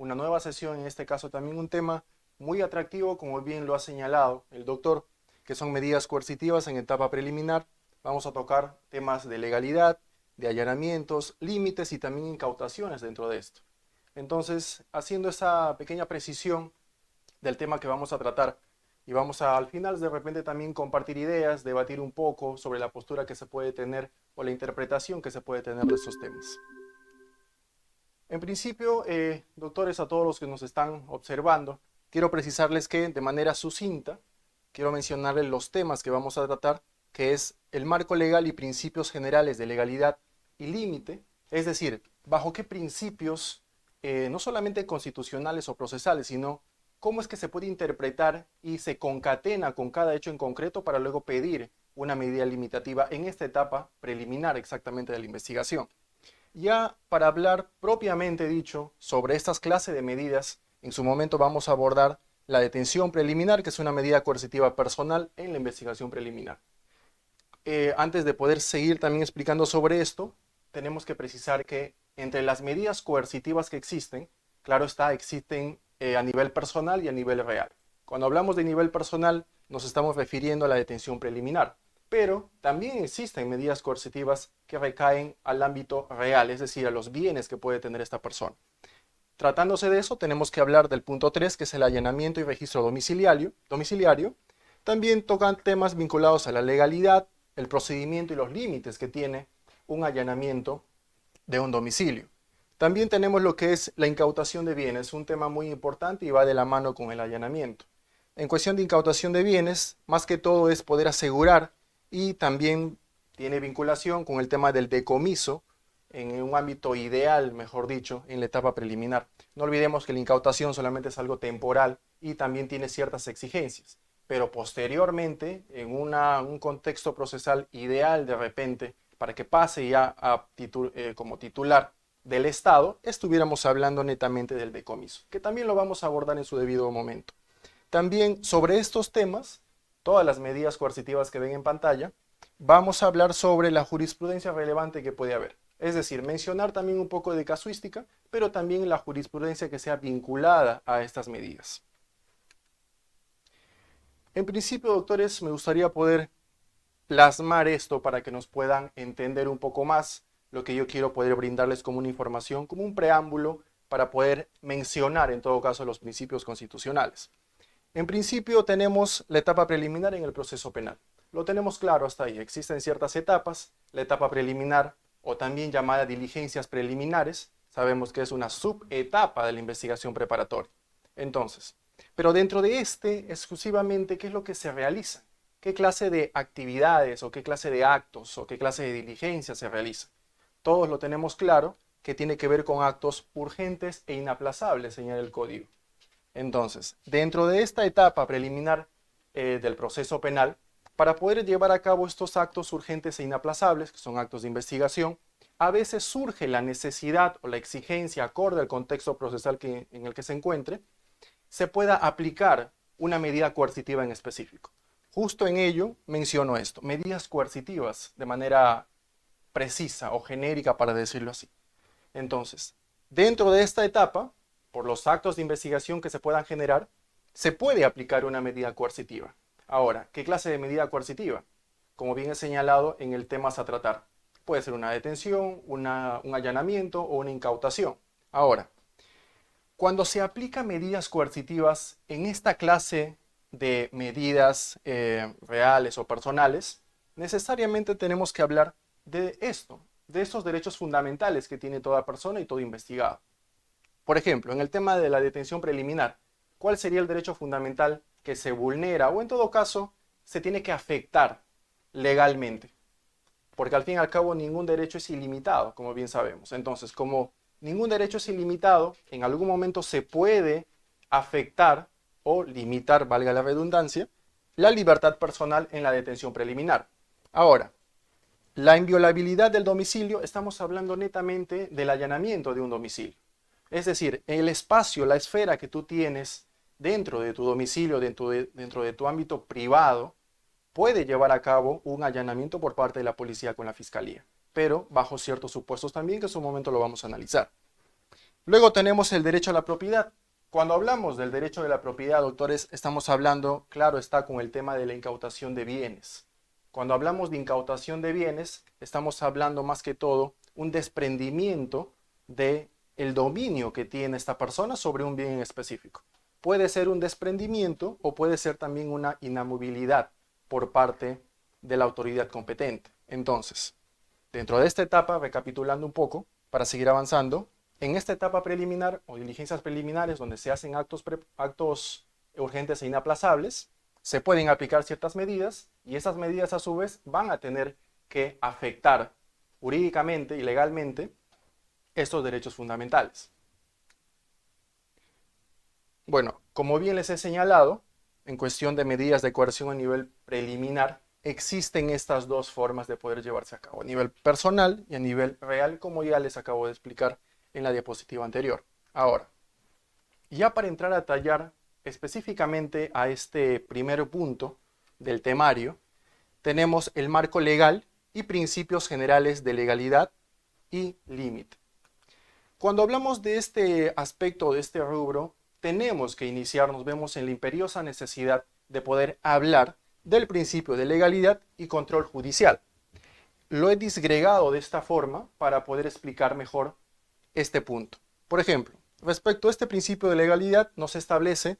una nueva sesión, en este caso también un tema muy atractivo, como bien lo ha señalado el doctor, que son medidas coercitivas en etapa preliminar. Vamos a tocar temas de legalidad, de allanamientos, límites y también incautaciones dentro de esto. Entonces, haciendo esa pequeña precisión del tema que vamos a tratar, y vamos a al final de repente también compartir ideas, debatir un poco sobre la postura que se puede tener o la interpretación que se puede tener de estos temas. En principio, doctores, a todos los que nos están observando, quiero precisarles que de manera sucinta, quiero mencionarles los temas que vamos a tratar, que es el marco legal y principios generales de legalidad y límite, es decir, bajo qué principios, no solamente constitucionales o procesales, sino cómo es que se puede interpretar y se concatena con cada hecho en concreto para luego pedir una medida limitativa en esta etapa preliminar exactamente de la investigación. Ya para hablar propiamente dicho sobre estas clases de medidas, en su momento vamos a abordar la detención preliminar, que es una medida coercitiva personal en la investigación preliminar. Antes de poder seguir también explicando sobre esto, tenemos que precisar que entre las medidas coercitivas que existen, claro está, existen a nivel personal y a nivel real. Cuando hablamos de nivel personal, nos estamos refiriendo a la detención preliminar, pero también existen medidas coercitivas que recaen al ámbito real, es decir, a los bienes que puede tener esta persona. Tratándose de eso, tenemos que hablar del punto 3, que es el allanamiento y registro domiciliario. También tocan temas vinculados a la legalidad, el procedimiento y los límites que tiene un allanamiento de un domicilio. También tenemos lo que es la incautación de bienes, un tema muy importante y va de la mano con el allanamiento. En cuestión de incautación de bienes, más que todo es poder asegurar y también tiene vinculación con el tema del decomiso en un ámbito ideal, mejor dicho, en la etapa preliminar. No olvidemos que la incautación solamente es algo temporal y también tiene ciertas exigencias, pero posteriormente, en un contexto procesal ideal de repente, para que pase ya como titular del Estado, estuviéramos hablando netamente del decomiso, que también lo vamos a abordar en su debido momento. También sobre estos temas, todas las medidas coercitivas que ven en pantalla, vamos a hablar sobre la jurisprudencia relevante que puede haber. Es decir, mencionar también un poco de casuística, pero también la jurisprudencia que sea vinculada a estas medidas. En principio, doctores, me gustaría poder plasmar esto para que nos puedan entender un poco más lo que yo quiero poder brindarles como una información, como un preámbulo para poder mencionar en todo caso los principios constitucionales. En principio tenemos la etapa preliminar en el proceso penal. Lo tenemos claro hasta ahí. Existen ciertas etapas. La etapa preliminar, o también llamada diligencias preliminares, sabemos que es una subetapa de la investigación preparatoria. Entonces, pero dentro de exclusivamente, ¿qué es lo que se realiza? ¿Qué clase de actividades o qué clase de actos o qué clase de diligencias se realiza? Todos lo tenemos claro que tiene que ver con actos urgentes e inaplazables, señala el código. Entonces, dentro de esta etapa preliminar del proceso penal, para poder llevar a cabo estos actos urgentes e inaplazables, que son actos de investigación, a veces surge la necesidad o la exigencia acorde al contexto procesal en el que se encuentre, se pueda aplicar una medida coercitiva en específico. Justo en ello menciono esto, medidas coercitivas de manera precisa o genérica para decirlo así. Entonces, dentro de esta etapa, por los actos de investigación que se puedan generar, se puede aplicar una medida coercitiva. Ahora, ¿qué clase de medida coercitiva? Como bien he señalado en el tema a tratar. Puede ser una detención, un allanamiento o una incautación. Ahora, cuando se aplican medidas coercitivas en esta clase de medidas reales o personales, necesariamente tenemos que hablar de esto, de estos derechos fundamentales que tiene toda persona y todo investigado. Por ejemplo, en el tema de la detención preliminar, ¿cuál sería el derecho fundamental que se vulnera o en todo caso se tiene que afectar legalmente? Porque al fin y al cabo ningún derecho es ilimitado, como bien sabemos. Entonces, como ningún derecho es ilimitado, en algún momento se puede afectar o limitar, valga la redundancia, la libertad personal en la detención preliminar. Ahora, la inviolabilidad del domicilio, estamos hablando netamente del allanamiento de un domicilio. Es decir, el espacio, la esfera que tú tienes dentro de tu domicilio, dentro de tu ámbito privado, puede llevar a cabo un allanamiento por parte de la policía con la fiscalía, pero bajo ciertos supuestos también que en su momento lo vamos a analizar. Luego tenemos el derecho a la propiedad. Cuando hablamos del derecho de la propiedad, doctores, estamos hablando, claro está, con el tema de la incautación de bienes. Cuando hablamos de incautación de bienes, estamos hablando más que todo un desprendimiento del dominio que tiene esta persona sobre un bien en específico. Puede ser un desprendimiento o puede ser también una inamovilidad por parte de la autoridad competente. Entonces, dentro de esta etapa, recapitulando un poco, para seguir avanzando, en esta etapa preliminar o diligencias preliminares donde se hacen actos urgentes e inaplazables, se pueden aplicar ciertas medidas y esas medidas a su vez van a tener que afectar jurídicamente y legalmente estos derechos fundamentales. Bueno, como bien les he señalado, en cuestión de medidas de coerción a nivel preliminar, existen estas dos formas de poder llevarse a cabo, a nivel personal y a nivel real, como ya les acabo de explicar en la diapositiva anterior. Ahora, ya para entrar a tallar específicamente a este primer punto del temario, tenemos el marco legal y principios generales de legalidad y límite. Cuando hablamos de este aspecto, de este rubro, tenemos que iniciar, nos vemos en la imperiosa necesidad de poder hablar del principio de legalidad y control judicial. Lo he disgregado de esta forma para poder explicar mejor este punto. Por ejemplo, respecto a este principio de legalidad, nos establece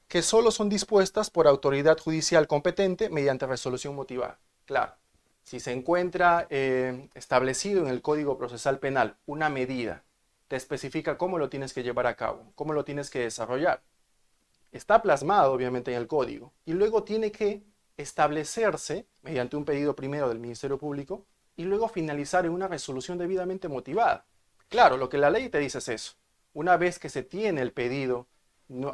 que solo son dispuestas por autoridad judicial competente mediante resolución motivada. Claro, si se encuentra establecido en el Código Procesal Penal una medida, te especifica cómo lo tienes que llevar a cabo, cómo lo tienes que desarrollar. Está plasmado obviamente en el código y luego tiene que establecerse mediante un pedido primero del Ministerio Público y luego finalizar en una resolución debidamente motivada. Claro, lo que la ley te dice es eso. Una vez que se tiene el pedido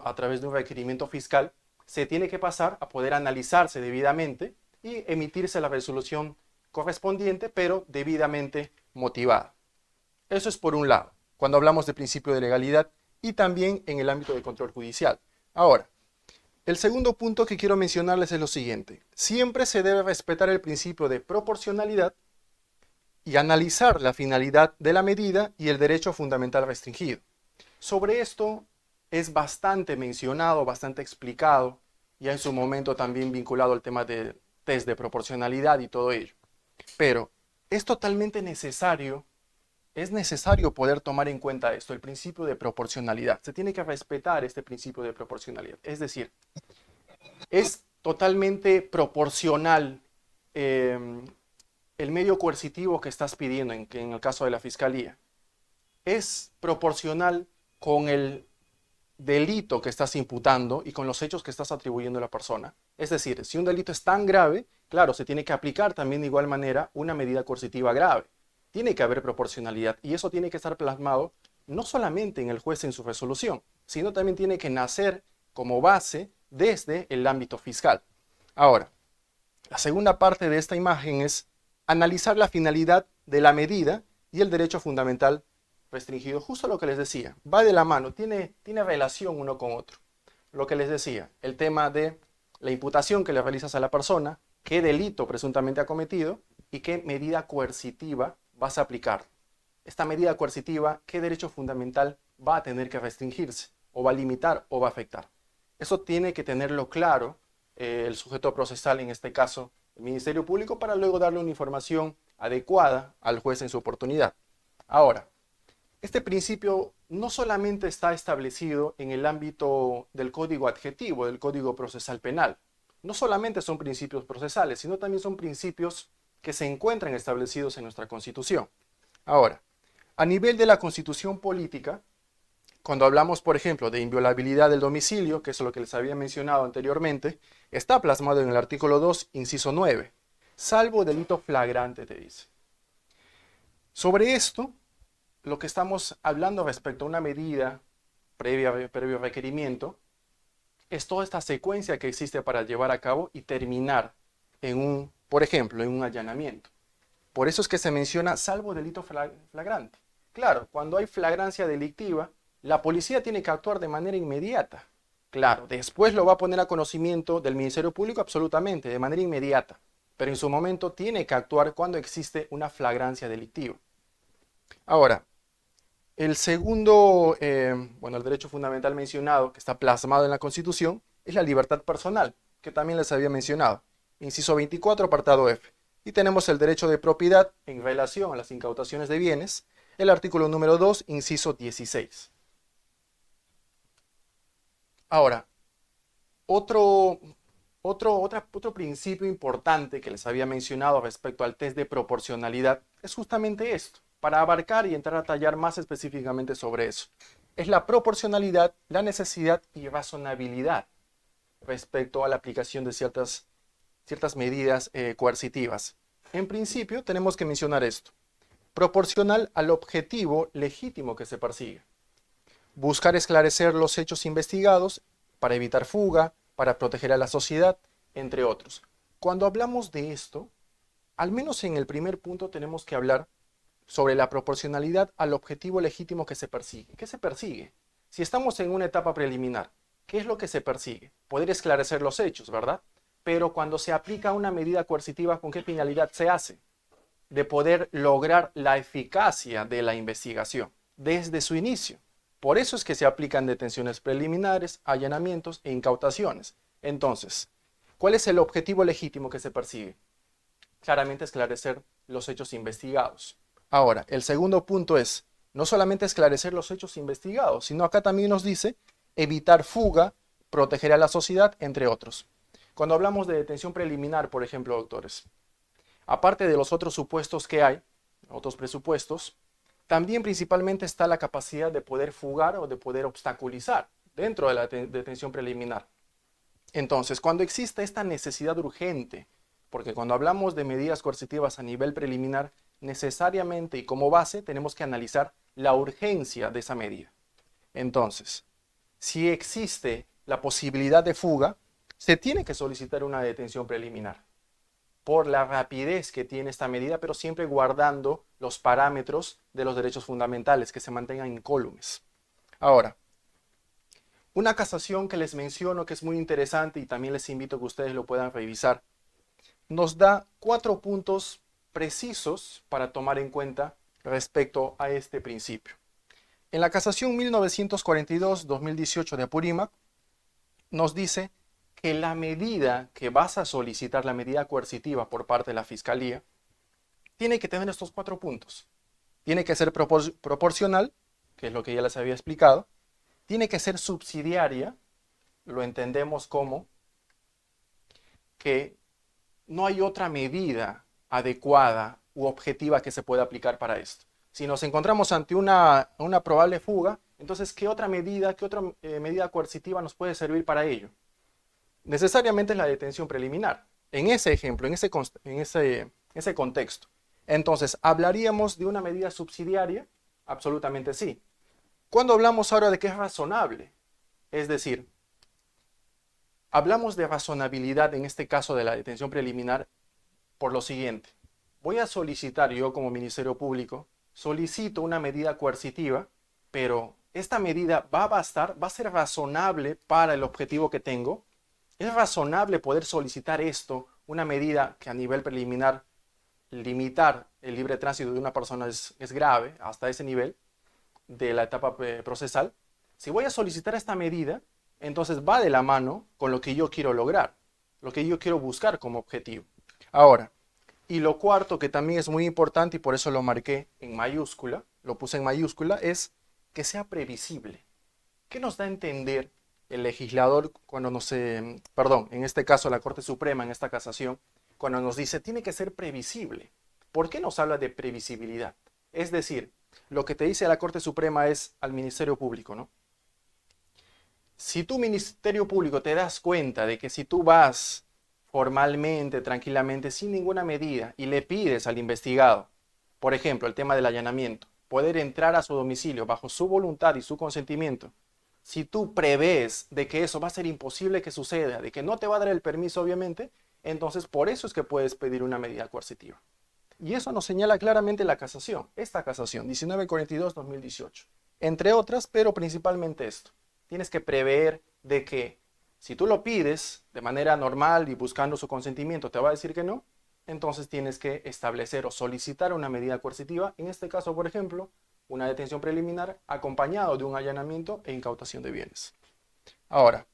a través de un requerimiento fiscal, se tiene que pasar a poder analizarse debidamente y emitirse la resolución correspondiente, pero debidamente motivada. Eso es por un lado, cuando hablamos de principio de legalidad y también en el ámbito de control judicial. Ahora, el segundo punto que quiero mencionarles es lo siguiente. Siempre se debe respetar el principio de proporcionalidad y analizar la finalidad de la medida y el derecho fundamental restringido. Sobre esto es bastante mencionado, bastante explicado, ya en su momento también vinculado al tema de test de proporcionalidad y todo ello. Pero es totalmente necesario, poder tomar en cuenta esto, el principio de proporcionalidad. Se tiene que respetar este principio de proporcionalidad. Es decir, es totalmente proporcional el medio coercitivo que estás pidiendo, en el caso de la Fiscalía. Es proporcional con el delito que estás imputando y con los hechos que estás atribuyendo a la persona. Es decir, si un delito es tan grave, claro, se tiene que aplicar también de igual manera una medida coercitiva grave. Tiene que haber proporcionalidad y eso tiene que estar plasmado no solamente en el juez en su resolución, sino también tiene que nacer como base desde el ámbito fiscal. Ahora, la segunda parte de esta imagen es analizar la finalidad de la medida y el derecho fundamental restringido. Justo lo que les decía, va de la mano, tiene relación uno con otro. Lo que les decía, el tema de la imputación que le realizas a la persona, qué delito presuntamente ha cometido y qué medida coercitiva vas a aplicar. Esta medida coercitiva, qué derecho fundamental va a tener que restringirse, o va a limitar o va a afectar. Eso tiene que tenerlo claro el sujeto procesal, en este caso el Ministerio Público, para luego darle una información adecuada al juez en su oportunidad. Ahora, este principio no solamente está establecido en el ámbito del código adjetivo, del Código Procesal Penal. No solamente son principios procesales, sino también son principios que se encuentran establecidos en nuestra Constitución. Ahora, a nivel de la Constitución política, cuando hablamos, por ejemplo, de inviolabilidad del domicilio, que es lo que les había mencionado anteriormente, está plasmado en el artículo 2, inciso 9, salvo delito flagrante, te dice. Sobre esto, lo que estamos hablando respecto a una medida previo requerimiento, es toda esta secuencia que existe para llevar a cabo y terminar en por ejemplo, en un allanamiento. Por eso es que se menciona salvo delito flagrante. Claro, cuando hay flagrancia delictiva, la policía tiene que actuar de manera inmediata. Claro, después lo va a poner a conocimiento del Ministerio Público absolutamente, de manera inmediata. Pero en su momento tiene que actuar cuando existe una flagrancia delictiva. Ahora, El segundo, el derecho fundamental mencionado, que está plasmado en la Constitución, es la libertad personal, que también les había mencionado. Inciso 24, apartado F. Y tenemos el derecho de propiedad en relación a las incautaciones de bienes, el artículo número 2, inciso 16. Ahora, otro principio importante que les había mencionado respecto al test de proporcionalidad es justamente esto, para abarcar y entrar a tallar más específicamente sobre eso. Es la proporcionalidad, la necesidad y razonabilidad respecto a la aplicación de ciertas medidas coercitivas. En principio, tenemos que mencionar esto. Proporcional al objetivo legítimo que se persigue. Buscar esclarecer los hechos investigados para evitar fuga, para proteger a la sociedad, entre otros. Cuando hablamos de esto, al menos en el primer punto tenemos que hablar sobre la proporcionalidad al objetivo legítimo que se persigue. ¿Qué se persigue? Si estamos en una etapa preliminar, ¿qué es lo que se persigue? Poder esclarecer los hechos, ¿verdad? Pero cuando se aplica una medida coercitiva, ¿con qué finalidad se hace? De poder lograr la eficacia de la investigación desde su inicio. Por eso es que se aplican detenciones preliminares, allanamientos e incautaciones. Entonces, ¿cuál es el objetivo legítimo que se persigue? Claramente esclarecer los hechos investigados. Ahora, el segundo punto es no solamente esclarecer los hechos investigados, sino acá también nos dice evitar fuga, proteger a la sociedad, entre otros. Cuando hablamos de detención preliminar, por ejemplo, doctores, aparte de los otros supuestos que hay, otros presupuestos, también principalmente está la capacidad de poder fugar o de poder obstaculizar dentro de la detención preliminar. Entonces, cuando existe esta necesidad urgente, porque cuando hablamos de medidas coercitivas a nivel preliminar, necesariamente y como base tenemos que analizar la urgencia de esa medida. Entonces, si existe la posibilidad de fuga, se tiene que solicitar una detención preliminar por la rapidez que tiene esta medida, pero siempre guardando los parámetros de los derechos fundamentales, que se mantengan incólumes. Ahora, una casación que les menciono que es muy interesante y también les invito a que ustedes lo puedan revisar, nos da 4 puntos precisos para tomar en cuenta respecto a este principio. En la casación 1942-2018 de Apurímac, nos dice que la medida que vas a solicitar, la medida coercitiva por parte de la Fiscalía, tiene que tener estos 4 puntos. Tiene que ser proporcional, que es lo que ya les había explicado. Tiene que ser subsidiaria, lo entendemos como que no hay otra medida adecuada u objetiva que se pueda aplicar para esto. Si nos encontramos ante una probable fuga, entonces, ¿qué otra medida coercitiva nos puede servir para ello? Necesariamente es la detención preliminar. En ese ejemplo, en ese contexto. Entonces, ¿hablaríamos de una medida subsidiaria? Absolutamente sí. Cuando hablamos ahora de que es razonable, es decir, hablamos de razonabilidad en este caso de la detención preliminar por lo siguiente. Voy a solicitar yo como Ministerio Público, solicito una medida coercitiva, pero esta medida va a bastar, va a ser razonable para el objetivo que tengo. ¿Es razonable poder solicitar esto, una medida que a nivel preliminar limitar el libre tránsito de una persona es grave hasta ese nivel de la etapa procesal? Si voy a solicitar esta medida, entonces va de la mano con lo que yo quiero lograr, lo que yo quiero buscar como objetivo. Ahora, y lo cuarto que también es muy importante y por eso lo marqué en mayúscula, lo puse en mayúscula, es que sea previsible. ¿Qué nos da a entender el legislador cuando en este caso la Corte Suprema, en esta casación, cuando nos dice tiene que ser previsible? ¿Por qué nos habla de previsibilidad? Es decir, lo que te dice la Corte Suprema es al Ministerio Público, ¿no? Si tu Ministerio Público te das cuenta de que si tú vas formalmente, tranquilamente, sin ninguna medida y le pides al investigado, por ejemplo, el tema del allanamiento, poder entrar a su domicilio bajo su voluntad y su consentimiento, si tú prevés de que eso va a ser imposible que suceda, de que no te va a dar el permiso obviamente, entonces por eso es que puedes pedir una medida coercitiva. Y eso nos señala claramente la casación, esta casación, 1942-2018. Entre otras, pero principalmente esto. Tienes que prever de que si tú lo pides de manera normal y buscando su consentimiento te va a decir que no, entonces tienes que establecer o solicitar una medida coercitiva. En este caso, por ejemplo, una detención preliminar acompañado de un allanamiento e incautación de bienes. Ahora,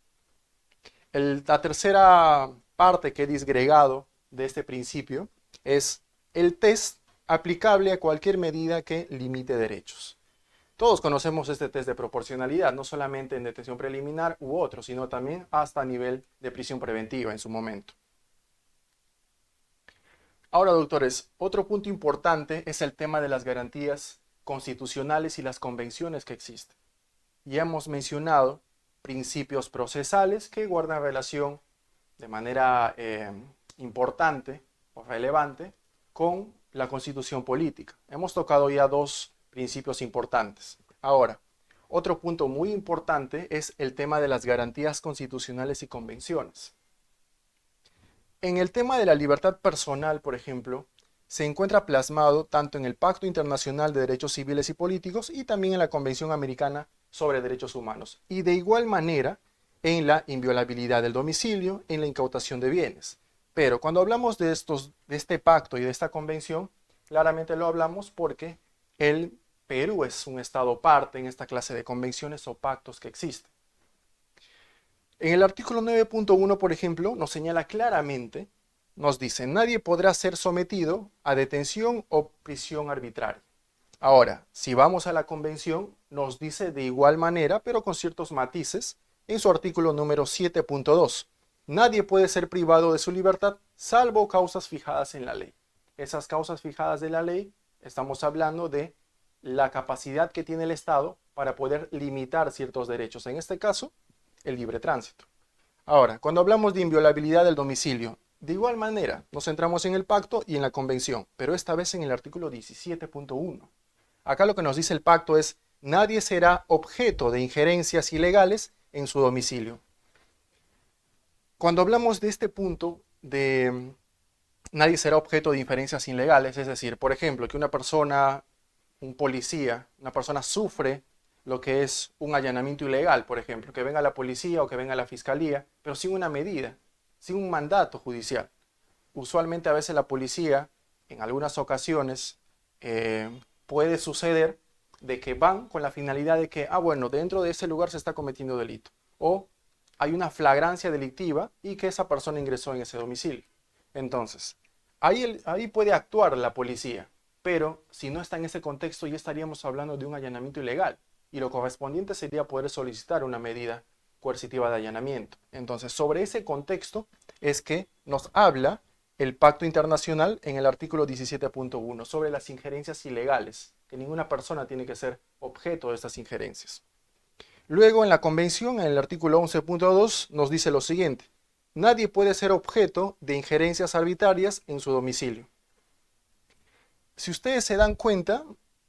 la tercera parte que he disgregado de este principio es el test aplicable a cualquier medida que limite derechos. Todos conocemos este test de proporcionalidad, no solamente en detención preliminar u otro, sino también hasta a nivel de prisión preventiva en su momento. Ahora, doctores, otro punto importante es el tema de las garantías constitucionales y las convenciones que existen. Ya hemos mencionado principios procesales que guardan relación de manera importante o relevante con la constitución política. Hemos tocado ya dos principios importantes. Ahora, otro punto muy importante es el tema de las garantías constitucionales y convenciones. En el tema de la libertad personal, por ejemplo, se encuentra plasmado tanto en el Pacto Internacional de Derechos Civiles y Políticos y también en la Convención Americana sobre Derechos Humanos. Y de igual manera en la inviolabilidad del domicilio, en la incautación de bienes. Pero cuando hablamos de este pacto y de esta convención, claramente lo hablamos porque el Perú es un estado parte en esta clase de convenciones o pactos que existen. En el artículo 9.1, por ejemplo, nos señala claramente, nos dice, nadie podrá ser sometido a detención o prisión arbitraria. Ahora, si vamos a la convención, nos dice de igual manera, pero con ciertos matices, en su artículo número 7.2. Nadie puede ser privado de su libertad, salvo causas fijadas en la ley. Esas causas fijadas de la ley, estamos hablando de la capacidad que tiene el Estado para poder limitar ciertos derechos. En este caso, el libre tránsito. Ahora, cuando hablamos de inviolabilidad del domicilio, de igual manera, nos centramos en el pacto y en la convención, pero esta vez en el artículo 17.1. Acá lo que nos dice el pacto es, nadie será objeto de injerencias ilegales en su domicilio. Cuando hablamos de este punto de nadie será objeto de injerencias ilegales, es decir, por ejemplo, que una persona, un policía, una persona sufre lo que es un allanamiento ilegal, por ejemplo, que venga la policía o que venga la fiscalía, pero sin una medida, sin un mandato judicial. Usualmente a veces la policía, en algunas ocasiones, puede suceder de que van con la finalidad de que, bueno, dentro de ese lugar se está cometiendo delito. O hay una flagrancia delictiva y que esa persona ingresó en ese domicilio. Entonces, ahí puede actuar la policía, pero si no está en ese contexto ya estaríamos hablando de un allanamiento ilegal y lo correspondiente sería poder solicitar una medida coercitiva de allanamiento. Entonces, sobre ese contexto es que nos habla el Pacto Internacional en el artículo 17.1 sobre las injerencias ilegales, que ninguna persona tiene que ser objeto de estas injerencias. Luego en la Convención, en el artículo 11.2, nos dice lo siguiente: nadie puede ser objeto de injerencias arbitrarias en su domicilio. Si ustedes se dan cuenta,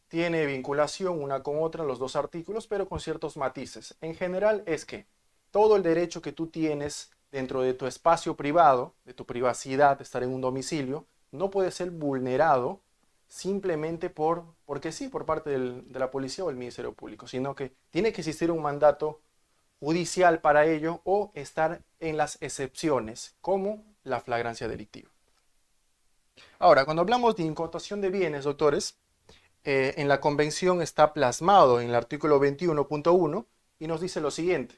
tiene vinculación una con otra los dos artículos, pero con ciertos matices. En general es que todo el derecho que tú tienes dentro de tu espacio privado, de tu privacidad, de estar en un domicilio, no puede ser vulnerado simplemente porque sí, por parte de la policía o el Ministerio Público, sino que tiene que existir un mandato judicial para ello o estar en las excepciones, como la flagrancia delictiva. Ahora, cuando hablamos de incautación de bienes, doctores, en la convención está plasmado en el artículo 21.1 y nos dice lo siguiente: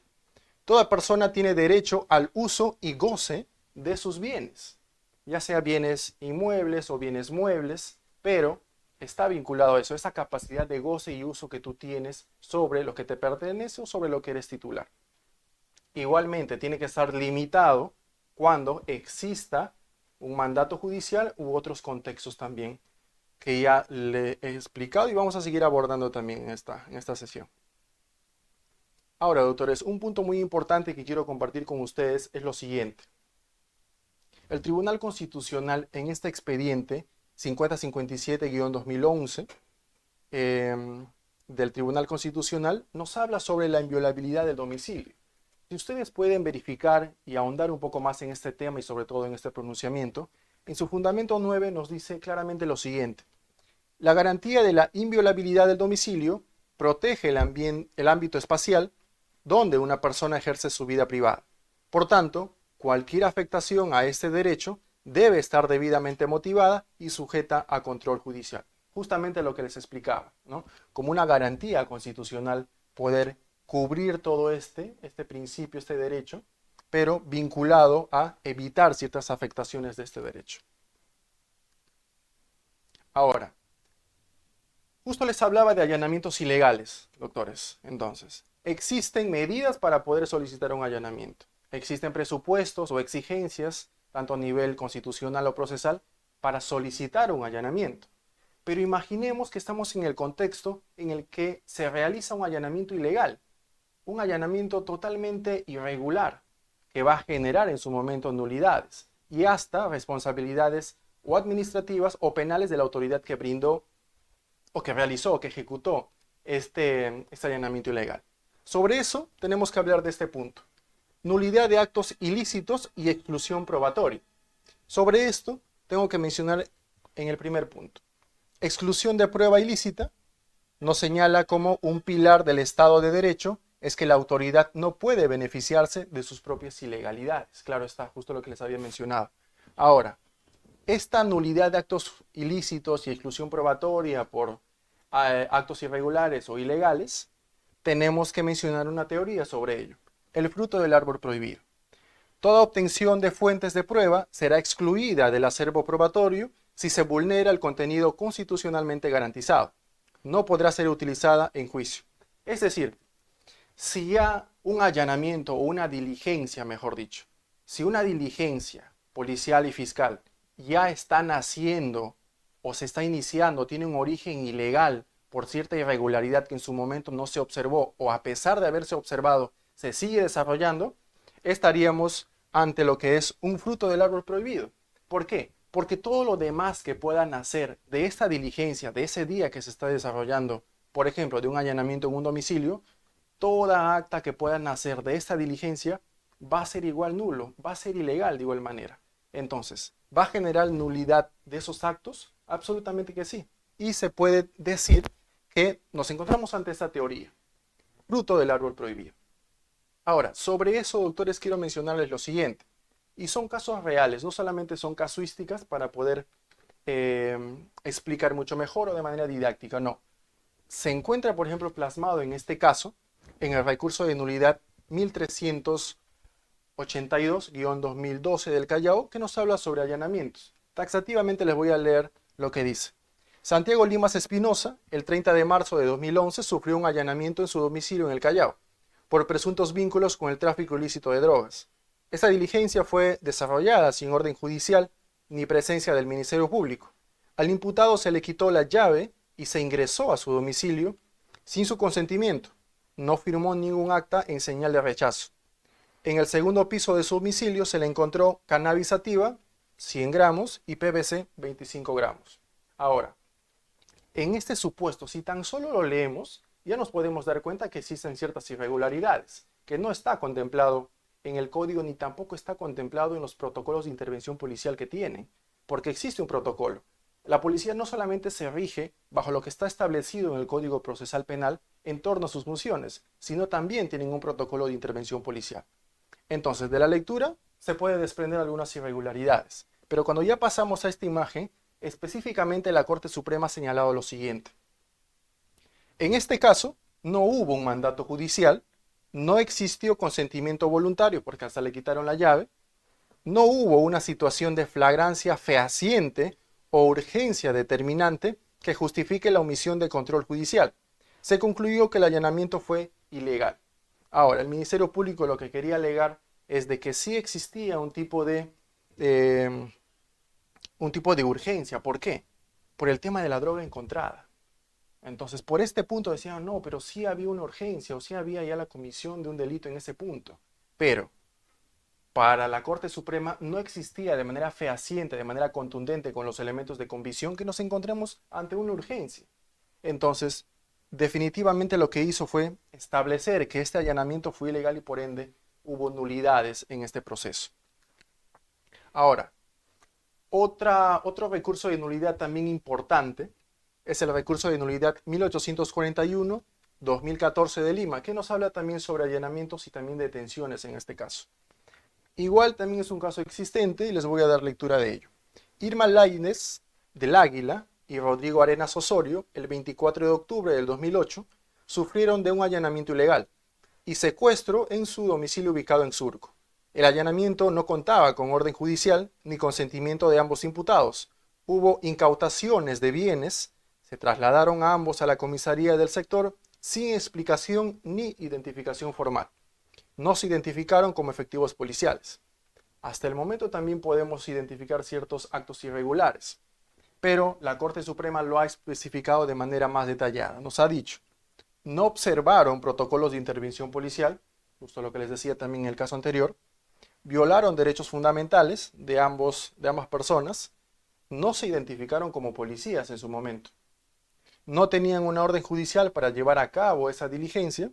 toda persona tiene derecho al uso y goce de sus bienes, ya sea bienes inmuebles o bienes muebles, pero está vinculado a eso, esa capacidad de goce y uso que tú tienes sobre lo que te pertenece o sobre lo que eres titular. Igualmente tiene que estar limitado cuando exista un mandato judicial u otros contextos también que ya le he explicado y vamos a seguir abordando también en esta sesión. Ahora, doctores, un punto muy importante que quiero compartir con ustedes es lo siguiente. El Tribunal Constitucional en este expediente 5057-2011 del Tribunal Constitucional nos habla sobre la inviolabilidad del domicilio. Si ustedes pueden verificar y ahondar un poco más en este tema y sobre todo en este pronunciamiento, en su fundamento 9 nos dice claramente lo siguiente: la garantía de la inviolabilidad del domicilio protege el ámbito espacial donde una persona ejerce su vida privada. Por tanto, cualquier afectación a este derecho debe estar debidamente motivada y sujeta a control judicial. justamente lo que les explicaba, ¿no? Como una garantía constitucional poder cubrir todo este principio, este derecho, pero vinculado a evitar ciertas afectaciones de este derecho. Ahora, justo les hablaba de allanamientos ilegales, doctores. Entonces, existen medidas para poder solicitar un allanamiento. Existen presupuestos o exigencias, tanto a nivel constitucional o procesal, para solicitar un allanamiento. Pero imaginemos que estamos en el contexto en el que se realiza un allanamiento ilegal, un allanamiento totalmente irregular, que va a generar en su momento nulidades y hasta responsabilidades o administrativas o penales de la autoridad que brindó o que realizó o que ejecutó este allanamiento ilegal. Sobre eso tenemos que hablar de este punto. Nulidad de actos ilícitos y exclusión probatoria. Sobre esto tengo que mencionar en el primer punto. Exclusión de prueba ilícita nos señala como un pilar del Estado de Derecho es que la autoridad no puede beneficiarse de sus propias ilegalidades. Claro está, justo lo que les había mencionado. Ahora, esta nulidad de actos ilícitos y exclusión probatoria por actos irregulares o ilegales, tenemos que mencionar una teoría sobre ello. El fruto del árbol prohibido. Toda obtención de fuentes de prueba será excluida del acervo probatorio si se vulnera el contenido constitucionalmente garantizado. No podrá ser utilizada en juicio. Es decir, si ya un allanamiento o una diligencia, mejor dicho, si una diligencia policial y fiscal ya están haciendo o se está iniciando, tiene un origen ilegal por cierta irregularidad que en su momento no se observó o a pesar de haberse observado se sigue desarrollando, estaríamos ante lo que es un fruto del árbol prohibido. ¿Por qué? Porque todo lo demás que puedan hacer de esta diligencia, de ese día que se está desarrollando, por ejemplo, de un allanamiento en un domicilio, toda acta que puedan hacer de esta diligencia va a ser igual nulo, va a ser ilegal de igual manera. Entonces, ¿va a generar nulidad de esos actos? Absolutamente que sí. Y se puede decir que nos encontramos ante esta teoría, fruto del árbol prohibido. Ahora, sobre eso, doctores, quiero mencionarles lo siguiente. Y son casos reales, no solamente son casuísticas para poder explicar mucho mejor o de manera didáctica, no. Se encuentra, por ejemplo, plasmado en este caso, en el recurso de nulidad 1382-2012 del Callao, que nos habla sobre allanamientos. Taxativamente les voy a leer lo que dice. Santiago Limas Espinosa, el 30 de marzo de 2011, sufrió un allanamiento en su domicilio en el Callao, por presuntos vínculos con el tráfico ilícito de drogas. Esta diligencia fue desarrollada sin orden judicial ni presencia del Ministerio Público. Al imputado se le quitó la llave y se ingresó a su domicilio sin su consentimiento. No firmó ningún acta en señal de rechazo. En el segundo piso de su domicilio se le encontró cannabis sativa, 100 gramos, y PVC, 25 gramos. Ahora, en este supuesto, si tan solo lo leemos, ya nos podemos dar cuenta que existen ciertas irregularidades, que no está contemplado en el código ni tampoco está contemplado en los protocolos de intervención policial que tienen, porque existe un protocolo. La policía no solamente se rige bajo lo que está establecido en el Código Procesal Penal en torno a sus funciones, sino también tienen un protocolo de intervención policial. Entonces, de la lectura se puede desprender algunas irregularidades, pero cuando ya pasamos a esta imagen, específicamente la Corte Suprema ha señalado lo siguiente. En este caso, no hubo un mandato judicial, no existió consentimiento voluntario porque hasta le quitaron la llave, no hubo una situación de flagrancia fehaciente o urgencia determinante que justifique la omisión de control judicial. Se concluyó que el allanamiento fue ilegal. Ahora, el Ministerio Público lo que quería alegar es de que sí existía un tipo de urgencia. ¿Por qué? Por el tema de la droga encontrada. Entonces, por este punto decían, no, pero sí había una urgencia o sí había ya la comisión de un delito en ese punto. Pero para la Corte Suprema no existía de manera fehaciente, de manera contundente con los elementos de convicción que nos encontremos ante una urgencia. Entonces, definitivamente lo que hizo fue establecer que este allanamiento fue ilegal y por ende hubo nulidades en este proceso. Ahora, otro recurso de nulidad también importante es el recurso de nulidad 1841-2014 de Lima, que nos habla también sobre allanamientos y también detenciones en este caso. Igual también es un caso existente y les voy a dar lectura de ello. Irma Lainez del Águila y Rodrigo Arenas Osorio, el 24 de octubre del 2008, sufrieron de un allanamiento ilegal y secuestro en su domicilio ubicado en Surco. El allanamiento no contaba con orden judicial ni consentimiento de ambos imputados. Hubo incautaciones de bienes, se trasladaron a ambos a la comisaría del sector sin explicación ni identificación formal. No se identificaron como efectivos policiales. Hasta el momento también podemos identificar ciertos actos irregulares, pero la Corte Suprema lo ha especificado de manera más detallada. Nos ha dicho, no observaron protocolos de intervención policial, justo lo que les decía también en el caso anterior, violaron derechos fundamentales de ambas personas, no se identificaron como policías en su momento, no tenían una orden judicial para llevar a cabo esa diligencia,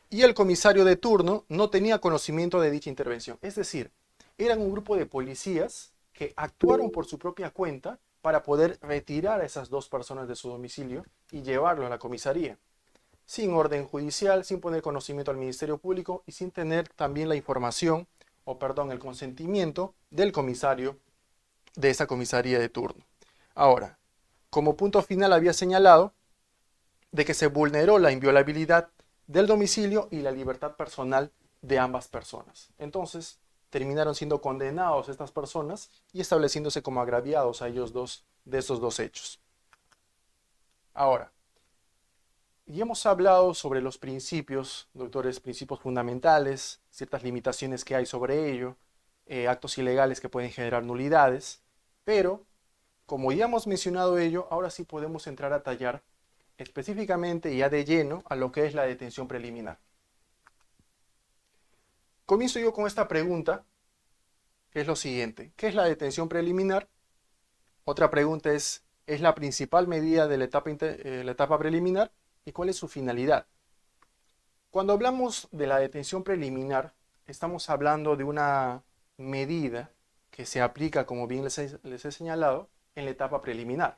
y el comisario de turno no tenía conocimiento de dicha intervención. Es decir, eran un grupo de policías que actuaron por su propia cuenta para poder retirar a esas dos personas de su domicilio y llevarlo a la comisaría, sin orden judicial, sin poner conocimiento al Ministerio Público y sin tener también la información, el consentimiento del comisario de esa comisaría de turno. Ahora, como punto final había señalado de que se vulneró la inviolabilidad del domicilio y la libertad personal de ambas personas. Entonces, terminaron siendo condenados estas personas y estableciéndose como agraviados a ellos dos de esos dos hechos. Ahora, y hemos hablado sobre los principios, doctores, principios fundamentales, ciertas limitaciones que hay sobre ello, actos ilegales que pueden generar nulidades, pero como ya hemos mencionado ello, ahora sí podemos entrar a tallar específicamente ya de lleno a lo que es la detención preliminar. Comienzo yo con esta pregunta, que es lo siguiente. ¿Qué es la detención preliminar? Otra pregunta ¿es la principal medida de la etapa preliminar? ¿Y cuál es su finalidad? Cuando hablamos de la detención preliminar, estamos hablando de una medida que se aplica, como bien les he señalado, en la etapa preliminar.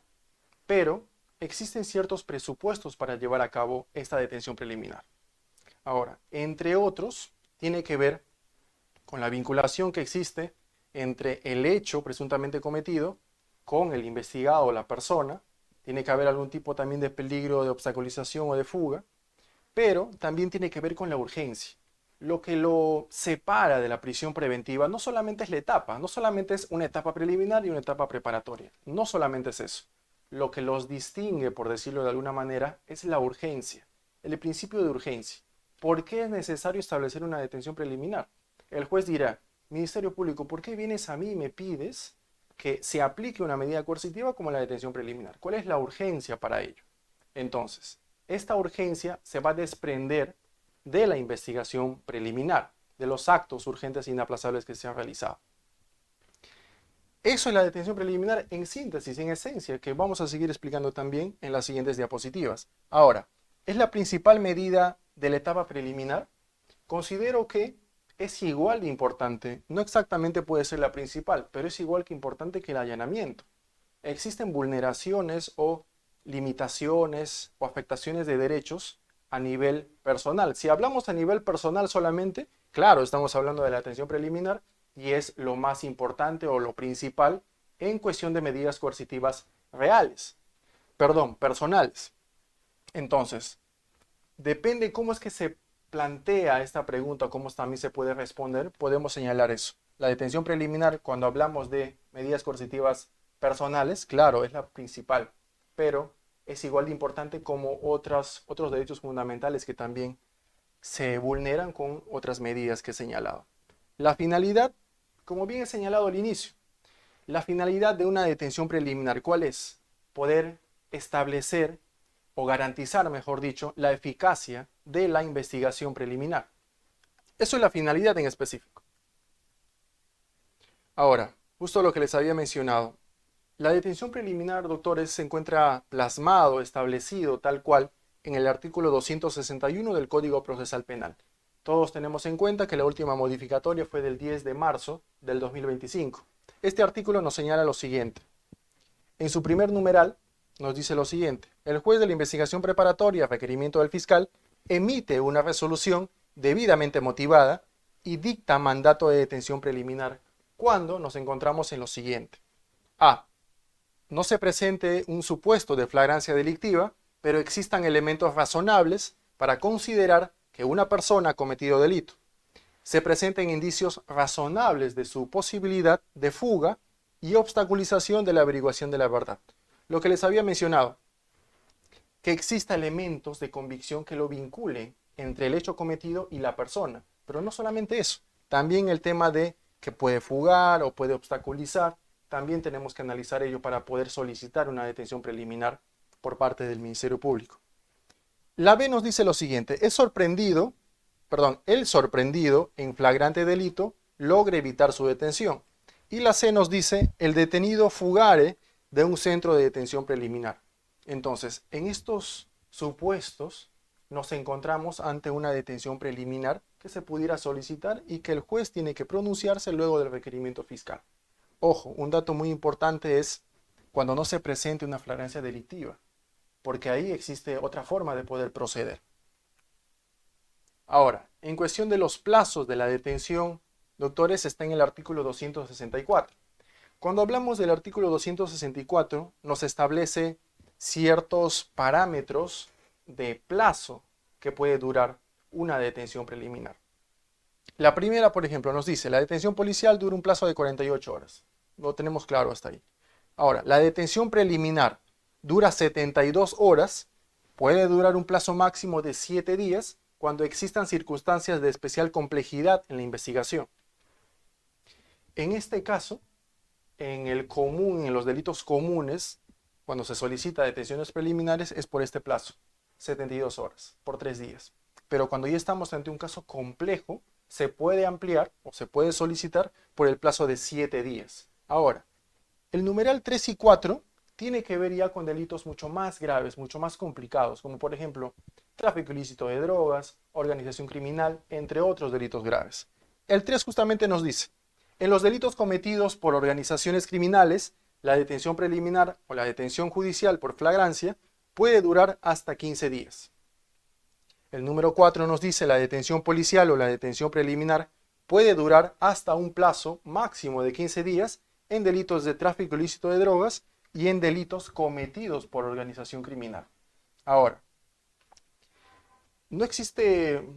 Pero existen ciertos presupuestos para llevar a cabo esta detención preliminar. Ahora, entre otros, tiene que ver con la vinculación que existe entre el hecho presuntamente cometido con el investigado o la persona. Tiene que haber algún tipo también de peligro de obstaculización o de fuga, pero también tiene que ver con la urgencia. Lo que lo separa de la prisión preventiva no solamente es la etapa, no solamente es una etapa preliminar y una etapa preparatoria, no solamente es eso. Lo que los distingue, por decirlo de alguna manera, es la urgencia, el principio de urgencia. ¿Por qué es necesario establecer una detención preliminar? El juez dirá, Ministerio Público, ¿por qué vienes a mí y me pides que se aplique una medida coercitiva como la detención preliminar? ¿Cuál es la urgencia para ello? Entonces, esta urgencia se va a desprender de la investigación preliminar, de los actos urgentes e inaplazables que se han realizado. Eso es la detención preliminar en síntesis, en esencia, que vamos a seguir explicando también en las siguientes diapositivas. Ahora, ¿es la principal medida de la etapa preliminar? Considero que es igual de importante, no exactamente puede ser la principal, pero es igual que importante que el allanamiento. Existen vulneraciones o limitaciones o afectaciones de derechos a nivel personal. Si hablamos a nivel personal solamente, claro, estamos hablando de la detención preliminar y es lo más importante o lo principal en cuestión de medidas coercitivas personales. Entonces, depende cómo es que se plantea esta pregunta, cómo también se puede responder, podemos señalar eso. La detención preliminar, cuando hablamos de medidas coercitivas personales, claro, es la principal, pero es igual de importante como otros derechos fundamentales que también se vulneran con otras medidas que he señalado. La finalidad, como bien he señalado al inicio, la finalidad de una detención preliminar, ¿cuál es? Poder establecer o garantizar, mejor dicho, la eficacia de la investigación preliminar. Eso es la finalidad en específico. Ahora, justo lo que les había mencionado, la detención preliminar, doctores, se encuentra plasmado, establecido tal cual en el artículo 261 del Código Procesal Penal. Todos tenemos en cuenta que la última modificatoria fue del 10 de marzo del 2025. Este artículo nos señala lo siguiente. En su primer numeral nos dice lo siguiente. El juez de la investigación preparatoria a requerimiento del fiscal emite una resolución debidamente motivada y dicta mandato de detención preliminar cuando nos encontramos en lo siguiente. A. no se presente un supuesto de flagrancia delictiva, pero existan elementos razonables para considerar que una persona ha cometido delito. Se presenten indicios razonables de su posibilidad de fuga y obstaculización de la averiguación de la verdad. Lo que les había mencionado, que exista elementos de convicción que lo vinculen entre el hecho cometido y la persona. Pero no solamente eso, también el tema de que puede fugar o puede obstaculizar, también tenemos que analizar ello para poder solicitar una detención preliminar por parte del Ministerio Público. La B nos dice lo siguiente: el sorprendido en flagrante delito logra evitar su detención. Y la C nos dice: el detenido fugare de un centro de detención preliminar. Entonces, en estos supuestos nos encontramos ante una detención preliminar que se pudiera solicitar y que el juez tiene que pronunciarse luego del requerimiento fiscal. Ojo, un dato muy importante es cuando no se presente una flagrancia delictiva, porque ahí existe otra forma de poder proceder. Ahora, en cuestión de los plazos de la detención, doctores, está en el artículo 264. Cuando hablamos del artículo 264, nos establece ciertos parámetros de plazo que puede durar una detención preliminar. La primera, por ejemplo, nos dice: la detención policial dura un plazo de 48 horas. Lo tenemos claro hasta ahí. Ahora, la detención preliminar dura 72 horas, puede durar un plazo máximo de 7 días cuando existan circunstancias de especial complejidad en la investigación. En este caso, en los delitos comunes, cuando se solicita detenciones preliminares es por este plazo, 72 horas, por 3 días. Pero cuando ya estamos ante un caso complejo, se puede ampliar o se puede solicitar por el plazo de 7 días. Ahora, el numeral 3 y 4 tiene que ver ya con delitos mucho más graves, mucho más complicados, como por ejemplo tráfico ilícito de drogas, organización criminal, entre otros delitos graves. El 3 justamente nos dice: en los delitos cometidos por organizaciones criminales, la detención preliminar o la detención judicial por flagrancia puede durar hasta 15 días. El número 4 nos dice: la detención policial o la detención preliminar puede durar hasta un plazo máximo de 15 días en delitos de tráfico ilícito de drogas y en delitos cometidos por organización criminal. Ahora, no existe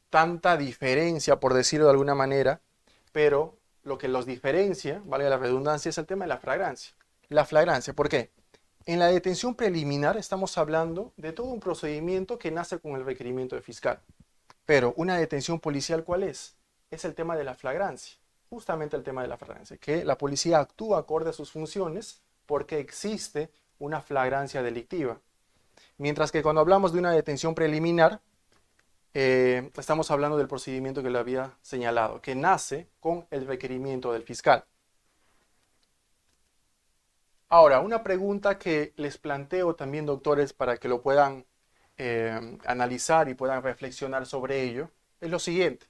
tanta diferencia, por decirlo de alguna manera, pero lo que los diferencia, valga la redundancia, es el tema de la flagrancia. La flagrancia, ¿por qué? En la detención preliminar estamos hablando de todo un procedimiento que nace con el requerimiento del fiscal. Pero una detención policial, ¿cuál es? Es el tema de la flagrancia. Justamente el tema de la flagrancia, que la policía actúa acorde a sus funciones porque existe una flagrancia delictiva. Mientras que cuando hablamos de una detención preliminar, estamos hablando del procedimiento que le había señalado, que nace con el requerimiento del fiscal. Ahora, una pregunta que les planteo también, doctores, para que lo puedan analizar y puedan reflexionar sobre ello, es lo siguiente.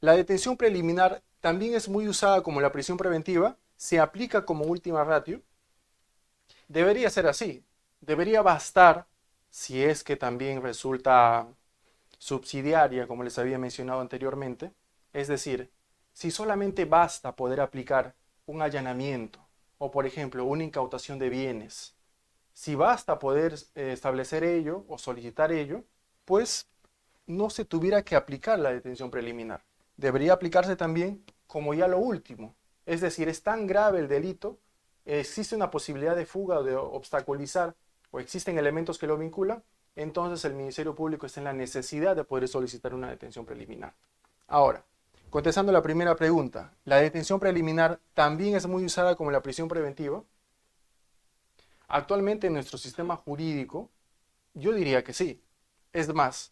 La detención preliminar también es muy usada como la prisión preventiva, se aplica como última ratio. Debería ser así. Debería bastar, si es que también resulta subsidiaria, como les había mencionado anteriormente, es decir, si solamente basta poder aplicar un allanamiento o, por ejemplo, una incautación de bienes, si basta poder establecer ello o solicitar ello, pues no se tuviera que aplicar la detención preliminar. Debería aplicarse también como ya lo último. Es decir, es tan grave el delito, existe una posibilidad de fuga o de obstaculizar, o existen elementos que lo vinculan, entonces el Ministerio Público está en la necesidad de poder solicitar una detención preliminar. Ahora, contestando la primera pregunta, ¿la detención preliminar también es muy usada como la prisión preventiva? Actualmente en nuestro sistema jurídico, yo diría que sí. Es más,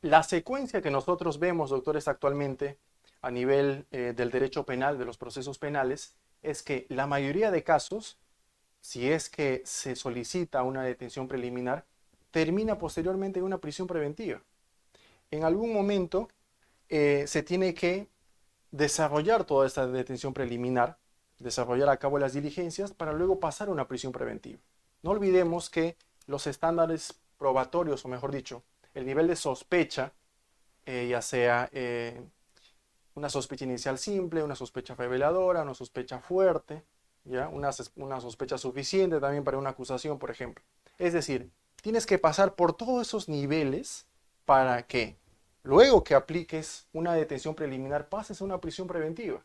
la secuencia que nosotros vemos, doctores, actualmente a nivel del derecho penal, de los procesos penales, es que la mayoría de casos, si es que se solicita una detención preliminar, termina posteriormente en una prisión preventiva. En algún momento se tiene que desarrollar toda esta detención preliminar, desarrollar a cabo las diligencias para luego pasar a una prisión preventiva. No olvidemos que los estándares probatorios, o mejor dicho, el nivel de sospecha, ya sea una sospecha inicial simple, una sospecha reveladora, una sospecha fuerte, ¿ya? Una sospecha suficiente también para una acusación, por ejemplo. Es decir, tienes que pasar por todos esos niveles para que luego que apliques una detención preliminar pases a una prisión preventiva.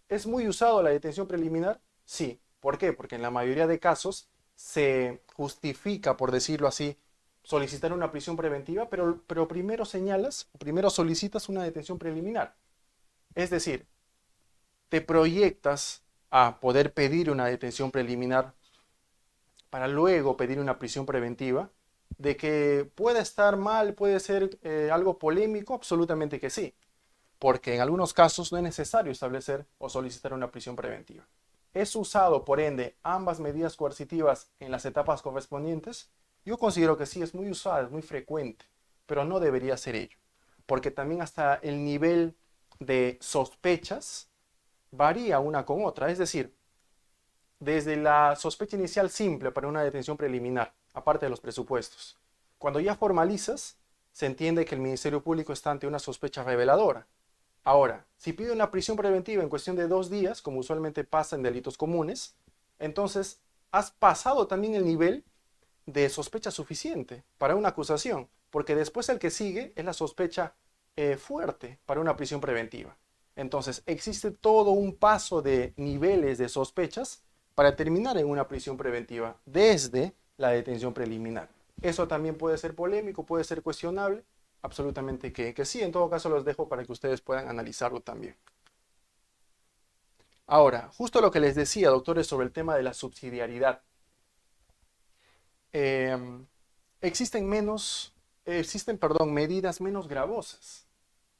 ¿Es muy usado la detención preliminar? Sí. ¿Por qué? Porque en la mayoría de casos se justifica, por decirlo así, solicitar una prisión preventiva, pero primero señalas, primero solicitas una detención preliminar. Es decir, te proyectas a poder pedir una detención preliminar para luego pedir una prisión preventiva. De que puede estar mal, puede ser algo polémico, absolutamente que sí, porque en algunos casos no es necesario establecer o solicitar una prisión preventiva. ¿Es usado, por ende, ambas medidas coercitivas en las etapas correspondientes? Yo considero que sí, es muy usada, es muy frecuente, pero no debería ser ello, porque también hasta el nivel de sospechas varía una con otra, es decir, desde la sospecha inicial simple para una detención preliminar, aparte de los presupuestos. Cuando ya formalizas, se entiende que el Ministerio Público está ante una sospecha reveladora. Ahora, si pide una prisión preventiva en cuestión de 2 días, como usualmente pasa en delitos comunes, entonces has pasado también el nivel de sospecha suficiente para una acusación, porque después el que sigue es la sospecha fuerte para una prisión preventiva. Entonces, existe todo un paso de niveles de sospechas para terminar en una prisión preventiva desde la detención preliminar. Eso también puede ser polémico, puede ser cuestionable, absolutamente que sí. En todo caso, los dejo para que ustedes puedan analizarlo también. Ahora, justo lo que les decía, doctores, sobre el tema de la subsidiariedad. Eh, existen medidas menos gravosas.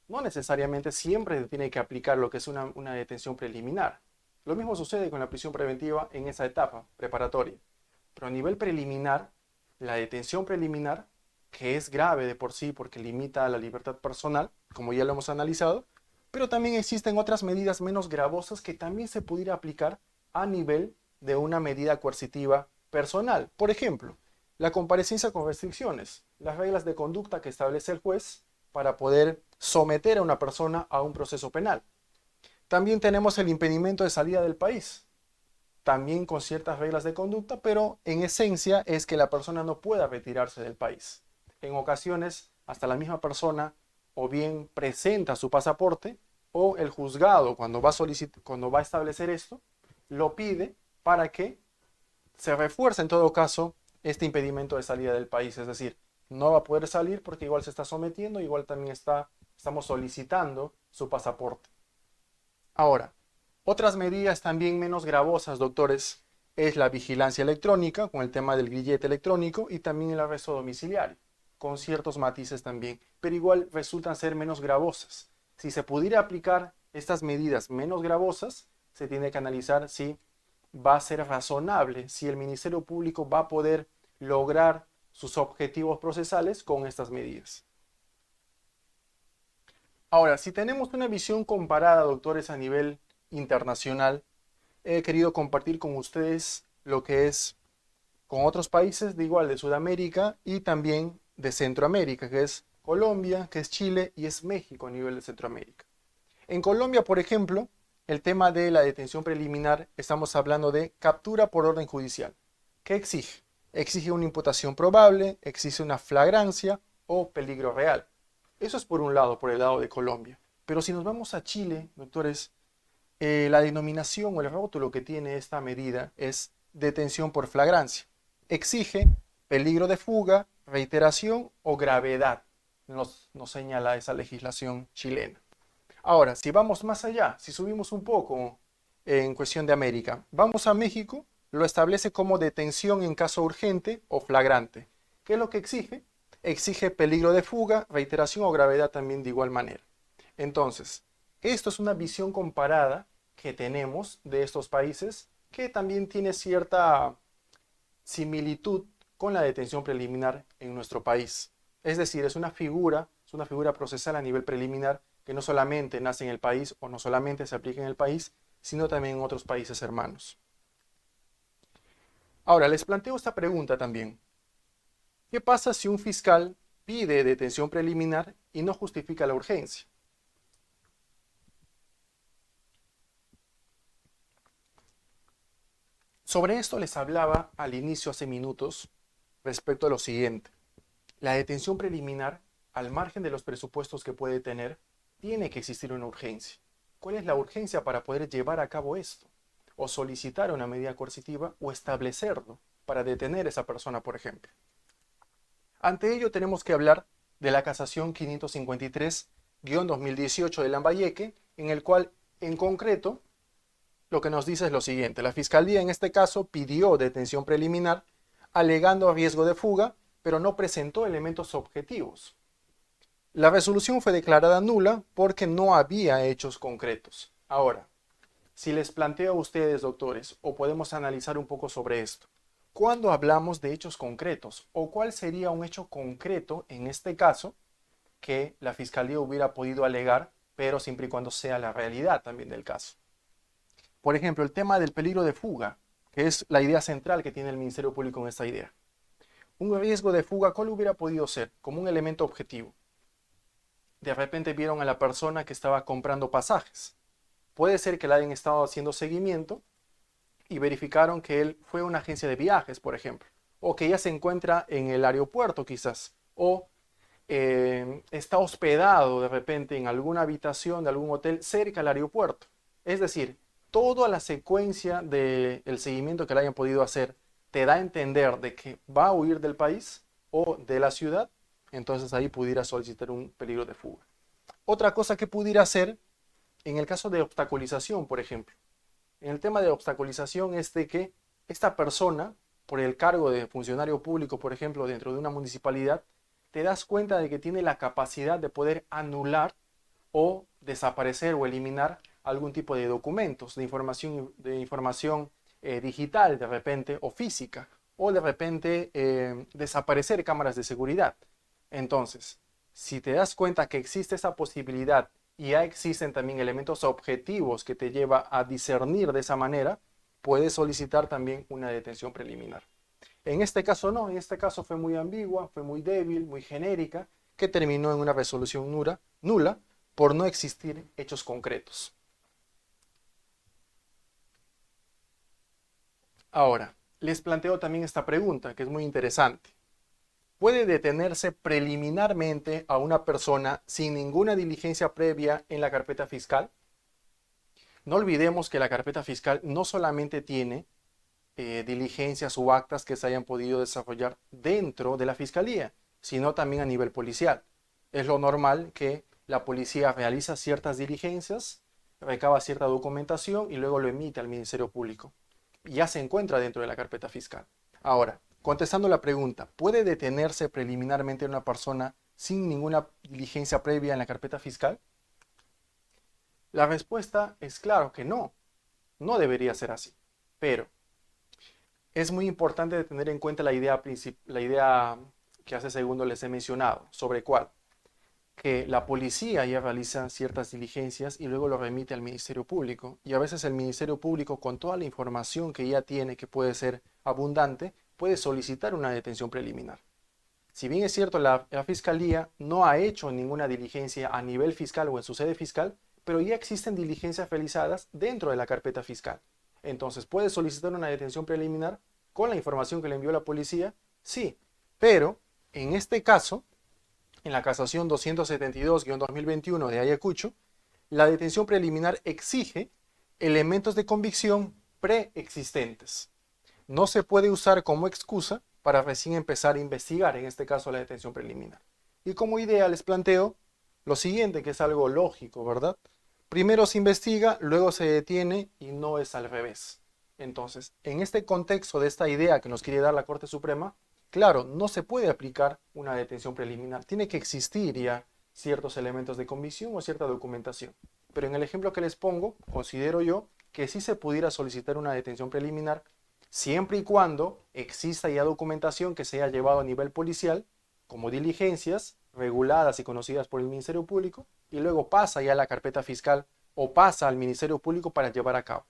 No necesariamente siempre se tiene que aplicar lo que es una detención preliminar. Lo mismo sucede con la prisión preventiva en esa etapa preparatoria. Pero a nivel preliminar, la detención preliminar, que es grave de por sí porque limita la libertad personal, como ya lo hemos analizado, pero también existen otras medidas menos gravosas que también se pudiera aplicar a nivel de una medida coercitiva personal. Por ejemplo, la comparecencia con restricciones, las reglas de conducta que establece el juez para poder someter a una persona a un proceso penal. También tenemos el impedimento de salida del país, también con ciertas reglas de conducta, pero en esencia es que la persona no pueda retirarse del país. En ocasiones, hasta la misma persona o bien presenta su pasaporte o el juzgado, cuando va a establecer esto, lo pide para que se refuerce en todo caso este impedimento de salida del país. Es decir, no va a poder salir porque igual se está sometiendo, igual también estamos solicitando su pasaporte. Ahora, otras medidas también menos gravosas, doctores, es la vigilancia electrónica con el tema del grillete electrónico y también el arresto domiciliario, con ciertos matices también, pero igual resultan ser menos gravosas. Si se pudiera aplicar estas medidas menos gravosas, se tiene que analizar si va a ser razonable, si el Ministerio Público va a poder lograr sus objetivos procesales con estas medidas. Ahora, si tenemos una visión comparada, doctores, a nivel internacional, he querido compartir con ustedes lo que es con otros países de igual de Sudamérica y también de Centroamérica, que es Colombia, que es Chile y es México a nivel de Centroamérica. En Colombia, por ejemplo, el tema de la detención preliminar, estamos hablando de captura por orden judicial. ¿Qué exige? Exige una imputación probable, exige una flagrancia o peligro real. Eso es por un lado, por el lado de Colombia. Pero si nos vamos a Chile, doctores, la denominación o el rótulo que tiene esta medida es detención por flagrancia. Exige peligro de fuga, reiteración o gravedad, nos señala esa legislación chilena. Ahora, si vamos más allá, si subimos un poco en cuestión de América, vamos a México, lo establece como detención en caso urgente o flagrante. ¿Qué es lo que exige? Exige peligro de fuga, reiteración o gravedad también de igual manera. Entonces, esto es una visión comparada que tenemos de estos países que también tiene cierta similitud con la detención preliminar en nuestro país. Es decir, es una figura procesal a nivel preliminar que no solamente nace en el país o no solamente se aplica en el país, sino también en otros países hermanos. Ahora, les planteo esta pregunta también. ¿Qué pasa si un fiscal pide detención preliminar y no justifica la urgencia? Sobre esto les hablaba al inicio hace minutos respecto a lo siguiente. La detención preliminar, al margen de los presupuestos que puede tener, tiene que existir una urgencia. ¿Cuál es la urgencia para poder llevar a cabo esto? O solicitar una medida coercitiva o establecerlo para detener a esa persona, por ejemplo. Ante ello tenemos que hablar de la casación 553-2018 de Lambayeque, en el cual, en concreto, lo que nos dice es lo siguiente. La Fiscalía en este caso pidió detención preliminar alegando riesgo de fuga, pero no presentó elementos objetivos. La resolución fue declarada nula porque no había hechos concretos. Ahora, si les planteo a ustedes, doctores, o podemos analizar un poco sobre esto, ¿cuándo hablamos de hechos concretos? ¿O cuál sería un hecho concreto en este caso que la Fiscalía hubiera podido alegar, pero siempre y cuando sea la realidad también del caso? Por ejemplo, el tema del peligro de fuga, que es la idea central que tiene el Ministerio Público en esta idea. Un riesgo de fuga, ¿cuál hubiera podido ser? Como un elemento objetivo. De repente vieron a la persona que estaba comprando pasajes. Puede ser que le hayan estado haciendo seguimiento y verificaron que él fue a una agencia de viajes, por ejemplo. O que ya se encuentra en el aeropuerto quizás. O está hospedado de repente en alguna habitación de algún hotel cerca al aeropuerto. Es decir, toda la secuencia del seguimiento que le hayan podido hacer te da a entender de que va a huir del país o de la ciudad, entonces ahí pudiera solicitar un peligro de fuga. Otra cosa que pudiera hacer en el caso de obstaculización, por ejemplo. En el tema de obstaculización es de que esta persona, por el cargo de funcionario público, por ejemplo, dentro de una municipalidad, te das cuenta de que tiene la capacidad de poder anular o desaparecer o eliminar algún tipo de documentos, de información digital de repente o física, o de repente desaparecer cámaras de seguridad. Entonces, si te das cuenta que existe esa posibilidad y ya existen también elementos objetivos que te lleva a discernir de esa manera, puedes solicitar también una detención preliminar. En este caso no, en este caso fue muy ambigua, fue muy débil, muy genérica, que terminó en una resolución nula por no existir hechos concretos. Ahora, les planteo también esta pregunta, que es muy interesante. ¿Puede detenerse preliminarmente a una persona sin ninguna diligencia previa en la carpeta fiscal? No olvidemos que la carpeta fiscal no solamente tiene diligencias o actas que se hayan podido desarrollar dentro de la fiscalía, sino también a nivel policial. Es lo normal que la policía realiza ciertas diligencias, recaba cierta documentación y luego lo emite al Ministerio Público. Ya se encuentra dentro de la carpeta fiscal. Ahora, contestando la pregunta, ¿puede detenerse preliminarmente una persona sin ninguna diligencia previa en la carpeta fiscal? La respuesta es claro que no. No debería ser así. Pero es muy importante tener en cuenta la idea que hace segundo les he mencionado. ¿Sobre cuál? Que la policía ya realiza ciertas diligencias y luego lo remite al Ministerio Público. Y a veces el Ministerio Público, con toda la información que ya tiene, que puede ser abundante, puede solicitar una detención preliminar. Si bien es cierto, la Fiscalía no ha hecho ninguna diligencia a nivel fiscal o en su sede fiscal, pero ya existen diligencias realizadas dentro de la carpeta fiscal. Entonces, ¿puede solicitar una detención preliminar con la información que le envió la policía? Sí, pero en este caso, en la casación 272-2021 de Ayacucho, la detención preliminar exige elementos de convicción preexistentes. No se puede usar como excusa para recién empezar a investigar, en este caso la detención preliminar. Y como idea les planteo lo siguiente, que es algo lógico, ¿verdad? Primero se investiga, luego se detiene y no es al revés. Entonces, en este contexto de esta idea que nos quiere dar la Corte Suprema, claro, no se puede aplicar una detención preliminar. Tiene que existir ya ciertos elementos de convicción o cierta documentación. Pero en el ejemplo que les pongo, considero yo que sí se pudiera solicitar una detención preliminar siempre y cuando exista ya documentación que se haya llevado a nivel policial, como diligencias reguladas y conocidas por el Ministerio Público, y luego pasa ya a la carpeta fiscal o pasa al Ministerio Público para llevar a cabo.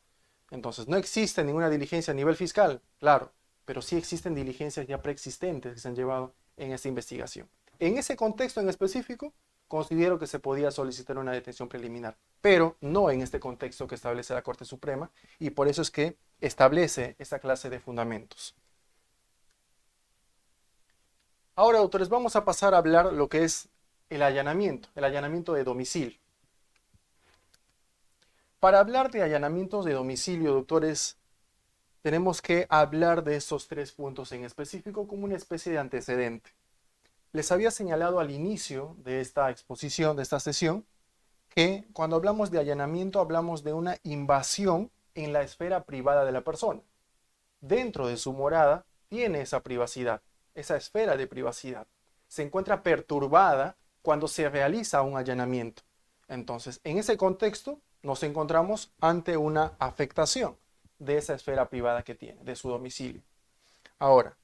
Entonces, no existe ninguna diligencia a nivel fiscal, claro, pero sí existen diligencias ya preexistentes que se han llevado en esta investigación. En ese contexto en específico, considero que se podía solicitar una detención preliminar, pero no en este contexto que establece la Corte Suprema, y por eso es que establece esa clase de fundamentos. Ahora, doctores, vamos a pasar a hablar lo que es el allanamiento de domicilio. Para hablar de allanamientos de domicilio, doctores, tenemos que hablar de estos tres puntos en específico como una especie de antecedente. Les había señalado al inicio de esta exposición, de esta sesión, que cuando hablamos de allanamiento hablamos de una invasión en la esfera privada de la persona. Dentro de su morada tiene esa privacidad, esa esfera de privacidad. Se encuentra perturbada cuando se realiza un allanamiento. Entonces, en ese contexto nos encontramos ante una afectación de esa esfera privada que tiene, de su domicilio. Ahora,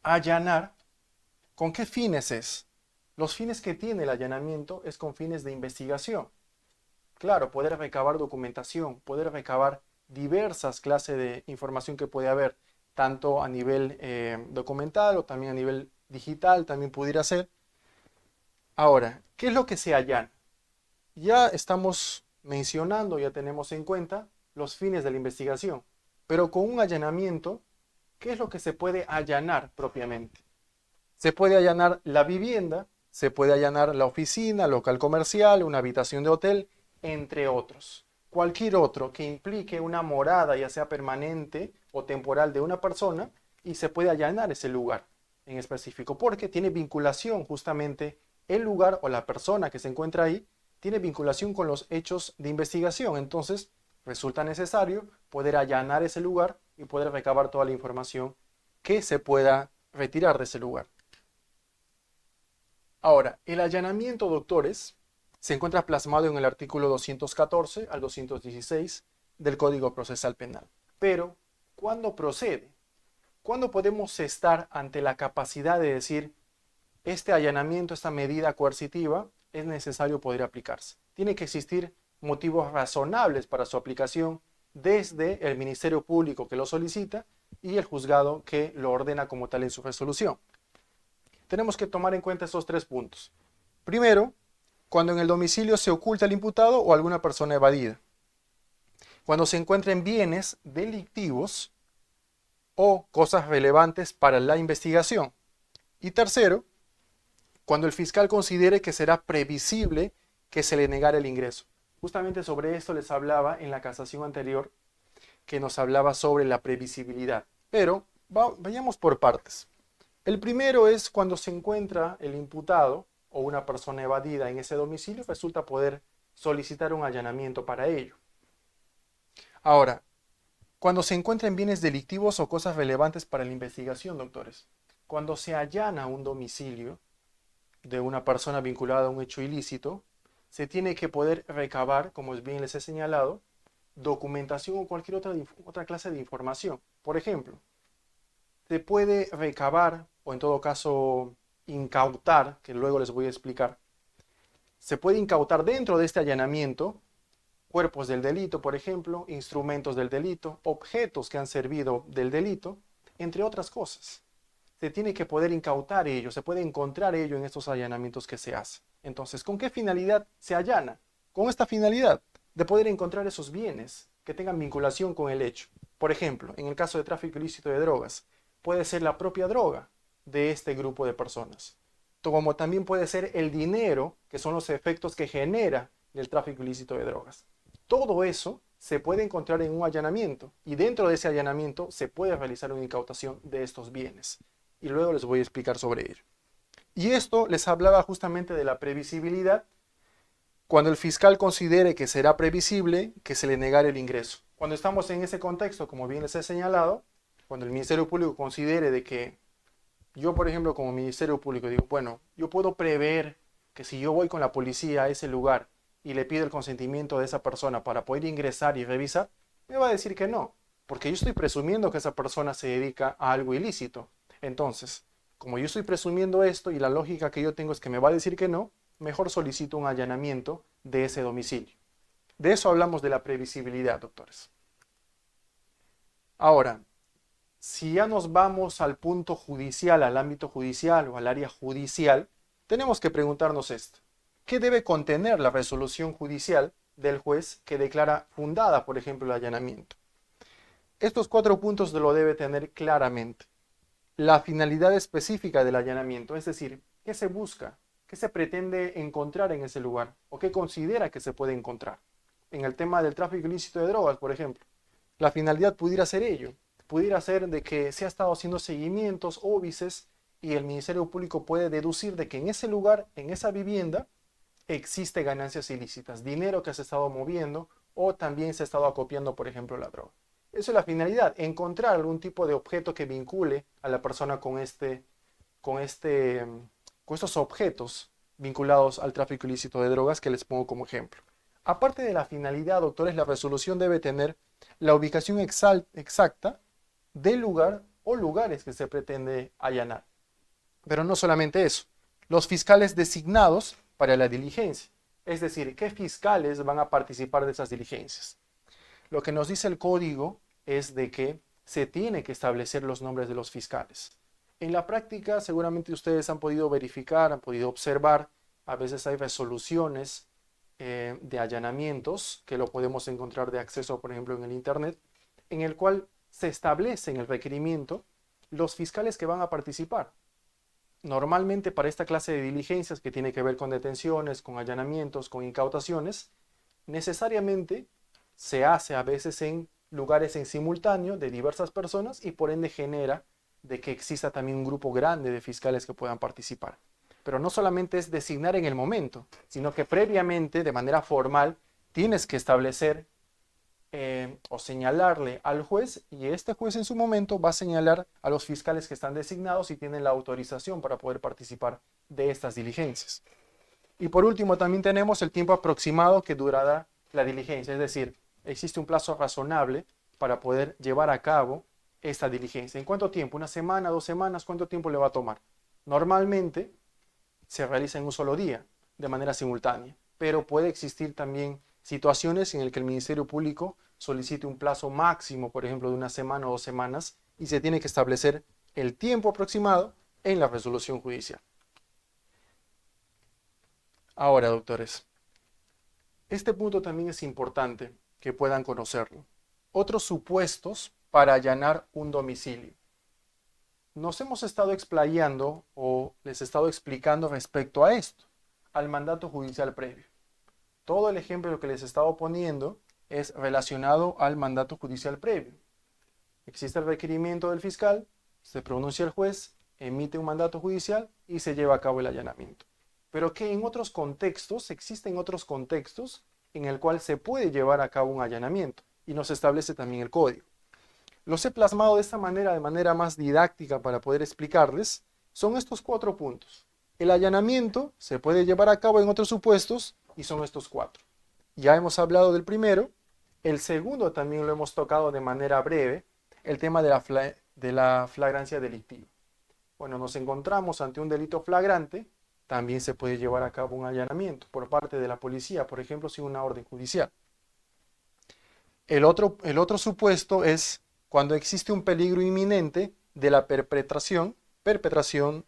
allanar, ¿con qué fines es? Los fines que tiene el allanamiento es con fines de investigación. Claro, poder recabar documentación, poder recabar diversas clases de información que puede haber, tanto a nivel documental o también a nivel digital, también pudiera ser. Ahora, ¿qué es lo que se allana? Ya estamos mencionando, ya tenemos en cuenta los fines de la investigación, pero con un allanamiento, ¿qué es lo que se puede allanar propiamente? Se puede allanar la vivienda, se puede allanar la oficina, local comercial, una habitación de hotel, entre otros. Cualquier otro que implique una morada, ya sea permanente o temporal de una persona, y se puede allanar ese lugar en específico, porque tiene vinculación justamente el lugar o la persona que se encuentra ahí, tiene vinculación con los hechos de investigación. Entonces, resulta necesario poder allanar ese lugar y poder recabar toda la información que se pueda retirar de ese lugar. Ahora, el allanamiento, doctores, se encuentra plasmado en el artículo 214 al 216 del Código Procesal Penal. Pero, ¿cuándo procede? ¿Cuándo podemos estar ante la capacidad de decir, este allanamiento, esta medida coercitiva, es necesario poder aplicarse? Tiene que existir motivos razonables para su aplicación desde el Ministerio Público que lo solicita y el juzgado que lo ordena como tal en su resolución. Tenemos que tomar en cuenta estos tres puntos. Primero, cuando en el domicilio se oculta el imputado o alguna persona evadida. Cuando se encuentren bienes delictivos o cosas relevantes para la investigación. Y tercero, cuando el fiscal considere que será previsible que se le negara el ingreso. Justamente sobre esto les hablaba en la casación anterior, que nos hablaba sobre la previsibilidad. Pero vayamos por partes. El primero es cuando se encuentra el imputado o una persona evadida en ese domicilio, resulta poder solicitar un allanamiento para ello. Ahora, cuando se encuentran bienes delictivos o cosas relevantes para la investigación, doctores, cuando se allana un domicilio de una persona vinculada a un hecho ilícito, se tiene que poder recabar, como bien les he señalado, documentación o cualquier otra clase de información. Por ejemplo, se puede recabar o en todo caso incautar, que luego les voy a explicar. Se puede incautar dentro de este allanamiento cuerpos del delito, por ejemplo, instrumentos del delito, objetos que han servido del delito, entre otras cosas. Se tiene que poder incautar ello, se puede encontrar ello en estos allanamientos que se hacen. Entonces, ¿con qué finalidad se allana? Con esta finalidad de poder encontrar esos bienes que tengan vinculación con el hecho. Por ejemplo, en el caso de tráfico ilícito de drogas, puede ser la propia droga de este grupo de personas, como también puede ser el dinero, que son los efectos que genera el tráfico ilícito de drogas. Todo eso se puede encontrar en un allanamiento y dentro de ese allanamiento se puede realizar una incautación de estos bienes. Y luego les voy a explicar sobre ello. Y esto les hablaba justamente de la previsibilidad cuando el fiscal considere que será previsible que se le negare el ingreso. Cuando estamos en ese contexto, como bien les he señalado, cuando el Ministerio Público considere de que yo, por ejemplo, como Ministerio Público, digo, bueno, yo puedo prever que si yo voy con la policía a ese lugar y le pido el consentimiento de esa persona para poder ingresar y revisar, me va a decir que no, porque yo estoy presumiendo que esa persona se dedica a algo ilícito. Entonces, como yo estoy presumiendo esto y la lógica que yo tengo es que me va a decir que no, mejor solicito un allanamiento de ese domicilio. De eso hablamos de la previsibilidad, doctores. Ahora, si ya nos vamos al punto judicial, al ámbito judicial o al área judicial, tenemos que preguntarnos esto. ¿Qué debe contener la resolución judicial del juez que declara fundada, por ejemplo, el allanamiento? Estos 4 puntos lo debe tener claramente. La finalidad específica del allanamiento, es decir, qué se busca, qué se pretende encontrar en ese lugar o qué considera que se puede encontrar. En el tema del tráfico ilícito de drogas, por ejemplo, la finalidad pudiera ser ello, pudiera ser de que se ha estado haciendo seguimientos, óbices, y el Ministerio Público puede deducir de que en ese lugar, en esa vivienda, existe ganancias ilícitas, dinero que se ha estado moviendo o también se ha estado acopiando, por ejemplo, la droga. Eso es la finalidad, encontrar algún tipo de objeto que vincule a la persona con, este, con estos objetos vinculados al tráfico ilícito de drogas que les pongo como ejemplo. Aparte de la finalidad, doctores, la resolución debe tener la ubicación exacta del lugar o lugares que se pretende allanar. Pero no solamente eso, los fiscales designados para la diligencia, es decir, qué fiscales van a participar de esas diligencias. Lo que nos dice el código es de que se tiene que establecer los nombres de los fiscales. En la práctica, seguramente ustedes han podido verificar, han podido observar, a veces hay resoluciones de allanamientos, que lo podemos encontrar de acceso, por ejemplo, en el Internet, en el cual se establece en el requerimiento los fiscales que van a participar. Normalmente para esta clase de diligencias que tiene que ver con detenciones, con allanamientos, con incautaciones, necesariamente se hace a veces en lugares en simultáneo de diversas personas y por ende genera de que exista también un grupo grande de fiscales que puedan participar. Pero no solamente es designar en el momento, sino que previamente, de manera formal, tienes que establecer o señalarle al juez, y este juez en su momento va a señalar a los fiscales que están designados y tienen la autorización para poder participar de estas diligencias. Y por último también tenemos el tiempo aproximado que durará la diligencia, es decir, existe un plazo razonable para poder llevar a cabo esta diligencia. ¿En cuánto tiempo? ¿Una semana, 2 semanas? ¿Cuánto tiempo le va a tomar? Normalmente se realiza en un solo día, de manera simultánea, pero puede existir también situaciones en las que el Ministerio Público solicite un plazo máximo, por ejemplo, de 1 semana o 2 semanas, y se tiene que establecer el tiempo aproximado en la resolución judicial. Ahora, doctores, este punto también es importante que puedan conocerlo. Otros supuestos para allanar un domicilio. Nos hemos estado explayando o les he estado explicando respecto a esto, al mandato judicial previo. Todo el ejemplo que les he estado poniendo es relacionado al mandato judicial previo. Existe el requerimiento del fiscal, se pronuncia el juez, emite un mandato judicial y se lleva a cabo el allanamiento. Pero que en otros contextos, existen otros contextos en el cual se puede llevar a cabo un allanamiento y nos establece también el código. Los he plasmado de manera más didáctica para poder explicarles. Son estos 4 puntos. El allanamiento se puede llevar a cabo en otros supuestos y son estos 4. Ya hemos hablado del primero. El segundo también lo hemos tocado de manera breve, el tema de la flagrancia delictiva. Cuando nos encontramos ante un delito flagrante, también se puede llevar a cabo un allanamiento por parte de la policía, por ejemplo, sin una orden judicial. El otro supuesto es cuando existe un peligro inminente de la perpetración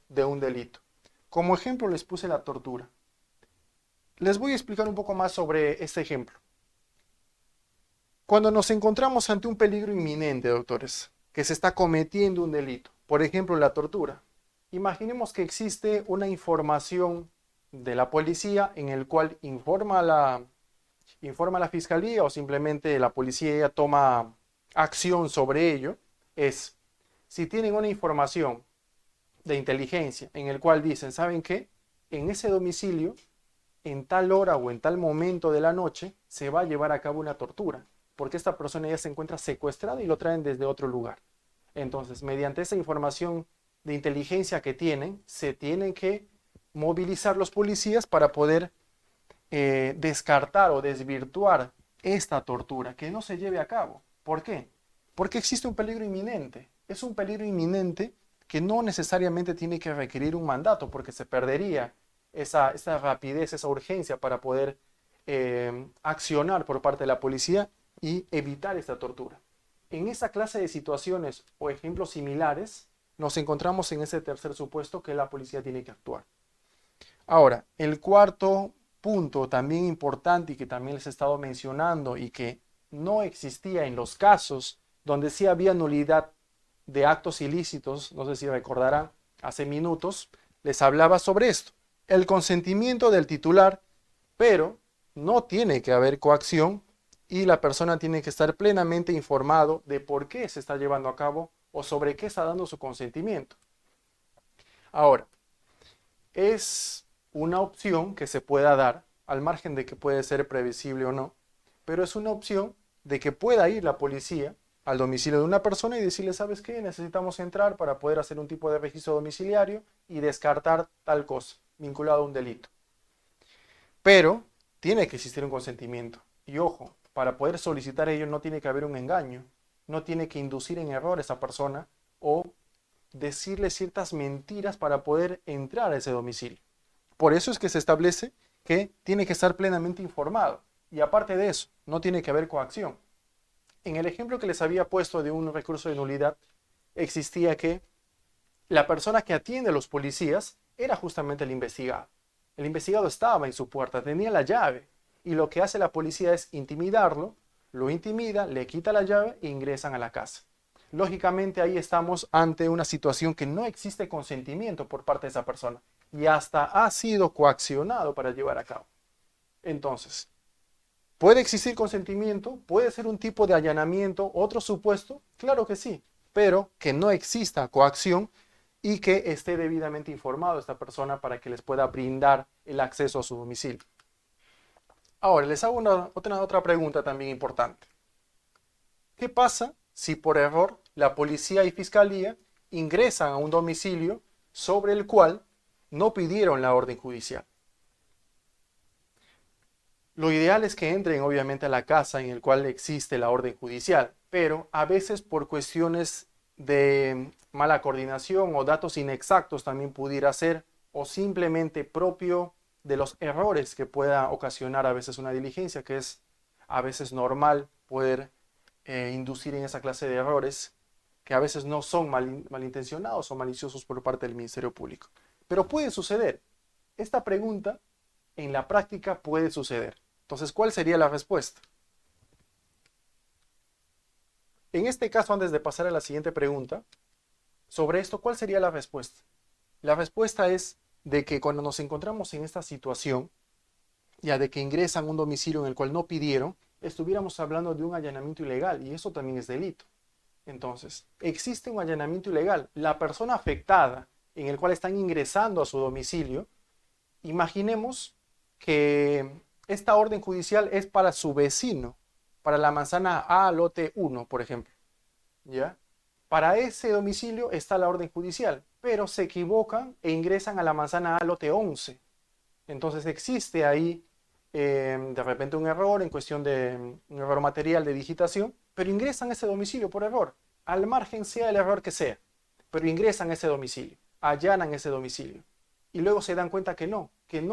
de un delito. Como ejemplo les puse la tortura. Les voy a explicar un poco más sobre este ejemplo. Cuando nos encontramos ante un peligro inminente, doctores, que se está cometiendo un delito, por ejemplo la tortura, imaginemos que existe una información de la policía en el cual informa a la fiscalía o simplemente la policía toma acción sobre ello. Si tienen una información de inteligencia en el cual dicen, ¿saben qué? En ese domicilio, en tal hora o en tal momento de la noche, se va a llevar a cabo una tortura, porque esta persona ya se encuentra secuestrada y lo traen desde otro lugar. Entonces, mediante esa información de inteligencia que tienen, se tienen que movilizar los policías para poder descartar o desvirtuar esta tortura, que no se lleve a cabo. ¿Por qué? Porque existe un peligro inminente. Es un peligro inminente que no necesariamente tiene que requerir un mandato, porque se perdería esa rapidez, esa urgencia para poder accionar por parte de la policía y evitar esta tortura. En esa clase de situaciones o ejemplos similares, nos encontramos en ese tercer supuesto que la policía tiene que actuar. Ahora, el cuarto punto también importante y que también les he estado mencionando y que no existía en los casos donde sí había nulidad de actos ilícitos, no sé si recordarán, hace minutos, les hablaba sobre esto. El consentimiento del titular, pero no tiene que haber coacción y la persona tiene que estar plenamente informado de por qué se está llevando a cabo o sobre qué está dando su consentimiento. Ahora, es una opción que se pueda dar, al margen de que puede ser previsible o no, pero es una opción de que pueda ir la policía al domicilio de una persona y decirle, ¿sabes qué? Necesitamos entrar para poder hacer un tipo de registro domiciliario y descartar tal cosa vinculado a un delito. Pero tiene que existir un consentimiento. Y ojo, para poder solicitar ello no tiene que haber un engaño, no tiene que inducir en error a esa persona o decirle ciertas mentiras para poder entrar a ese domicilio. Por eso es que se establece que tiene que estar plenamente informado. Y aparte de eso, no tiene que haber coacción. En el ejemplo que les había puesto de un recurso de nulidad, existía que la persona que atiende a los policías era justamente el investigado. El investigado estaba en su puerta, tenía la llave. Y lo que hace la policía es intimidarlo, lo intimida, le quita la llave e ingresan a la casa. Lógicamente ahí estamos ante una situación que no existe consentimiento por parte de esa persona y hasta ha sido coaccionado para llevar a cabo. Entonces, ¿puede existir consentimiento? ¿Puede ser un tipo de allanamiento? ¿Otro supuesto? Claro que sí, pero que no exista coacción y que esté debidamente informado esta persona para que les pueda brindar el acceso a su domicilio. Ahora, les hago otra pregunta también importante. ¿Qué pasa si por error la policía y fiscalía ingresan a un domicilio sobre el cual no pidieron la orden judicial? Lo ideal es que entren obviamente a la casa en el cual existe la orden judicial, pero a veces por cuestiones de mala coordinación o datos inexactos también pudiera ser, o simplemente propio de los errores que pueda ocasionar a veces una diligencia, que es a veces normal poder inducir en esa clase de errores que a veces no son malintencionados o maliciosos por parte del Ministerio Público. Pero puede suceder. Esta pregunta en la práctica puede suceder. Entonces, ¿cuál sería la respuesta? En este caso, antes de pasar a la siguiente pregunta, sobre esto, ¿cuál sería la respuesta? La respuesta es de que cuando nos encontramos en esta situación, ya de que ingresan a un domicilio en el cual no pidieron, estuviéramos hablando de un allanamiento ilegal y eso también es delito. Entonces, existe un allanamiento ilegal. La persona afectada en el cual están ingresando a su domicilio, imaginemos que esta orden judicial es para su vecino, para la manzana A, lote 1, por ejemplo. ¿Ya? Para ese domicilio está la orden judicial, pero se equivocan e ingresan a la manzana A, lote 11. Entonces existe ahí de repente un error en cuestión de un error material de digitación, pero ingresan a ese domicilio por error, al margen sea el error que sea, pero ingresan a ese domicilio, allanan ese domicilio y luego se dan cuenta que no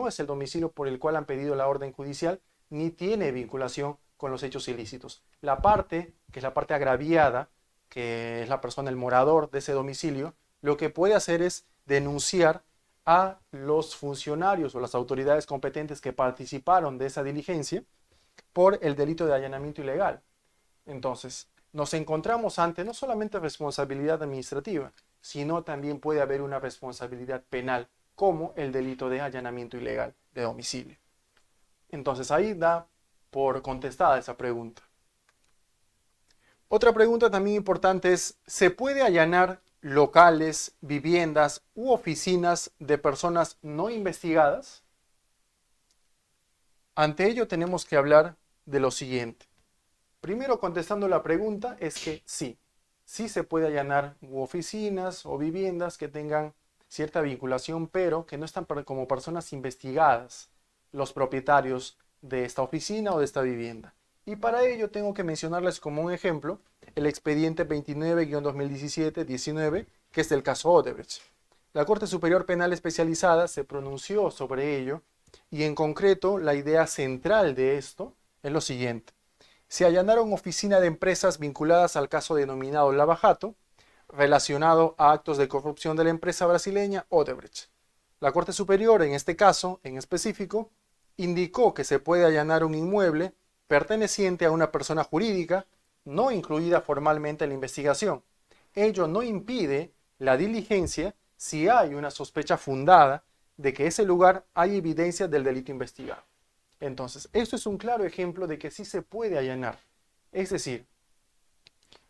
es el domicilio por el cual han pedido la orden judicial ni tiene vinculación con los hechos ilícitos. La parte, que es la parte agraviada, que es la persona, el morador de ese domicilio, lo que puede hacer es denunciar a los funcionarios o las autoridades competentes que participaron de esa diligencia por el delito de allanamiento ilegal. Entonces, nos encontramos ante no solamente responsabilidad administrativa, sino también puede haber una responsabilidad penal, como el delito de allanamiento ilegal de domicilio. Entonces, ahí da por contestada esa pregunta. Otra pregunta también importante es, ¿se puede allanar locales, viviendas u oficinas de personas no investigadas? Ante ello tenemos que hablar de lo siguiente. Primero, contestando la pregunta, es que sí se puede allanar oficinas o viviendas que tengan cierta vinculación, pero que no están como personas investigadas los propietarios de esta oficina o de esta vivienda. Y para ello tengo que mencionarles como un ejemplo el expediente 29-2017-19, que es del caso Odebrecht. La Corte Superior Penal Especializada se pronunció sobre ello y en concreto la idea central de esto es lo siguiente. Se allanaron oficinas de empresas vinculadas al caso denominado Lava Jato, relacionado a actos de corrupción de la empresa brasileña Odebrecht. La Corte Superior, en este caso en específico, indicó que se puede allanar un inmueble perteneciente a una persona jurídica no incluida formalmente en la investigación. Ello no impide la diligencia si hay una sospecha fundada de que ese lugar hay evidencia del delito investigado. Entonces, esto es un claro ejemplo de que sí se puede allanar. Es decir,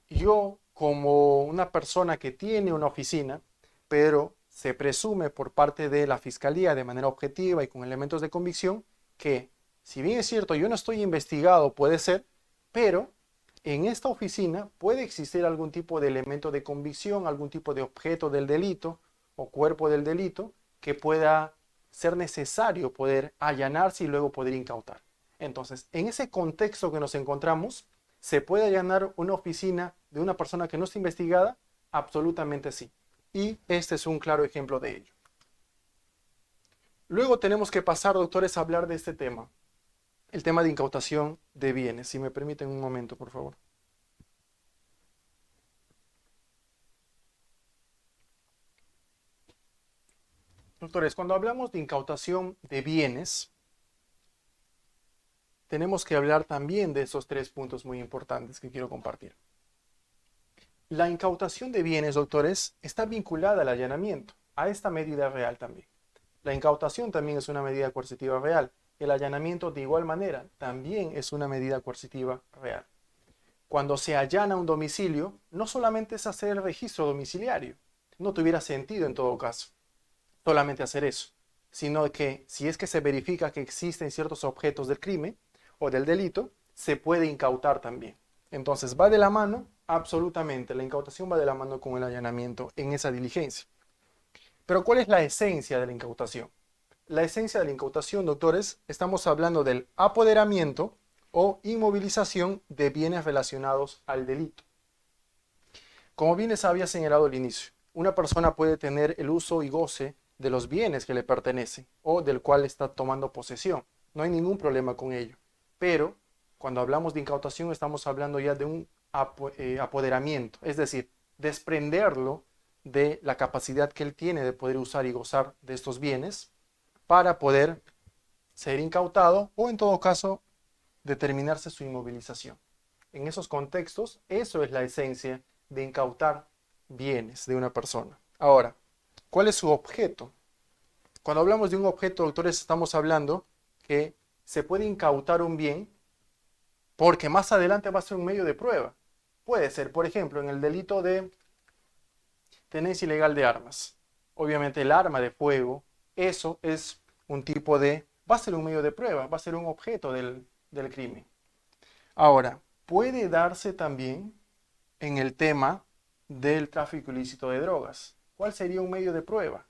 yo como una persona que tiene una oficina, pero se presume por parte de la fiscalía de manera objetiva y con elementos de convicción que, si bien es cierto, yo no estoy investigado, puede ser, pero en esta oficina puede existir algún tipo de elemento de convicción, algún tipo de objeto del delito o cuerpo del delito que pueda ser necesario poder allanarse y luego poder incautar. Entonces, en ese contexto que nos encontramos, ¿se puede allanar una oficina de una persona que no está investigada? Absolutamente sí. Y este es un claro ejemplo de ello. Luego tenemos que pasar, doctores, a hablar de este tema. El tema de incautación de bienes. Si me permiten un momento, por favor. Doctores, cuando hablamos de incautación de bienes, tenemos que hablar también de esos tres puntos muy importantes que quiero compartir. La incautación de bienes, doctores, está vinculada al allanamiento, a esta medida real también. La incautación también es una medida coercitiva real. El allanamiento, de igual manera, también es una medida coercitiva real. Cuando se allana un domicilio, no solamente es hacer el registro domiciliario, no tuviera sentido en todo caso solamente hacer eso, sino que si es que se verifica que existen ciertos objetos del crimen o del delito, se puede incautar también. Entonces, ¿va de la mano? Absolutamente, la incautación va de la mano con el allanamiento en esa diligencia. Pero ¿cuál es la esencia de la incautación? La esencia de la incautación, doctores, estamos hablando del apoderamiento o inmovilización de bienes relacionados al delito. Como bien les había señalado al inicio, una persona puede tener el uso y goce de los bienes que le pertenecen o del cual está tomando posesión. No hay ningún problema con ello. Pero cuando hablamos de incautación estamos hablando ya de un apoderamiento, es decir, desprenderlo de la capacidad que él tiene de poder usar y gozar de estos bienes para poder ser incautado o en todo caso determinarse su inmovilización. En esos contextos, eso es la esencia de incautar bienes de una persona. Ahora, ¿cuál es su objeto? Cuando hablamos de un objeto, doctores, estamos hablando que se puede incautar un bien porque más adelante va a ser un medio de prueba. Puede ser, por ejemplo, en el delito de tenencia ilegal de armas. Obviamente el arma de fuego, eso es un tipo de, va a ser un medio de prueba, va a ser un objeto del crimen. Ahora, puede darse también en el tema del tráfico ilícito de drogas. ¿Cuál sería un medio de prueba?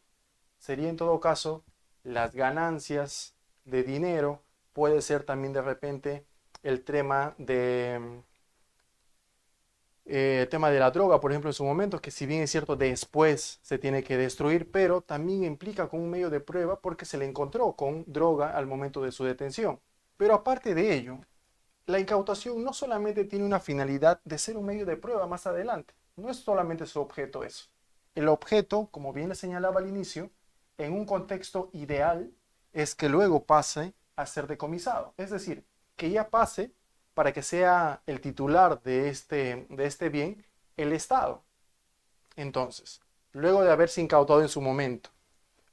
Sería en todo caso las ganancias de dinero, puede ser también de repente el tema de la droga, por ejemplo, en su momento, que si bien es cierto después se tiene que destruir, pero también implica con un medio de prueba porque se le encontró con droga al momento de su detención. Pero aparte de ello, la incautación no solamente tiene una finalidad de ser un medio de prueba más adelante, no es solamente su objeto eso. El objeto, como bien le señalaba al inicio, en un contexto ideal, es que luego pase a ser decomisado. Es decir, que ya pase para que sea el titular de este bien el Estado. Entonces, luego de haberse incautado en su momento,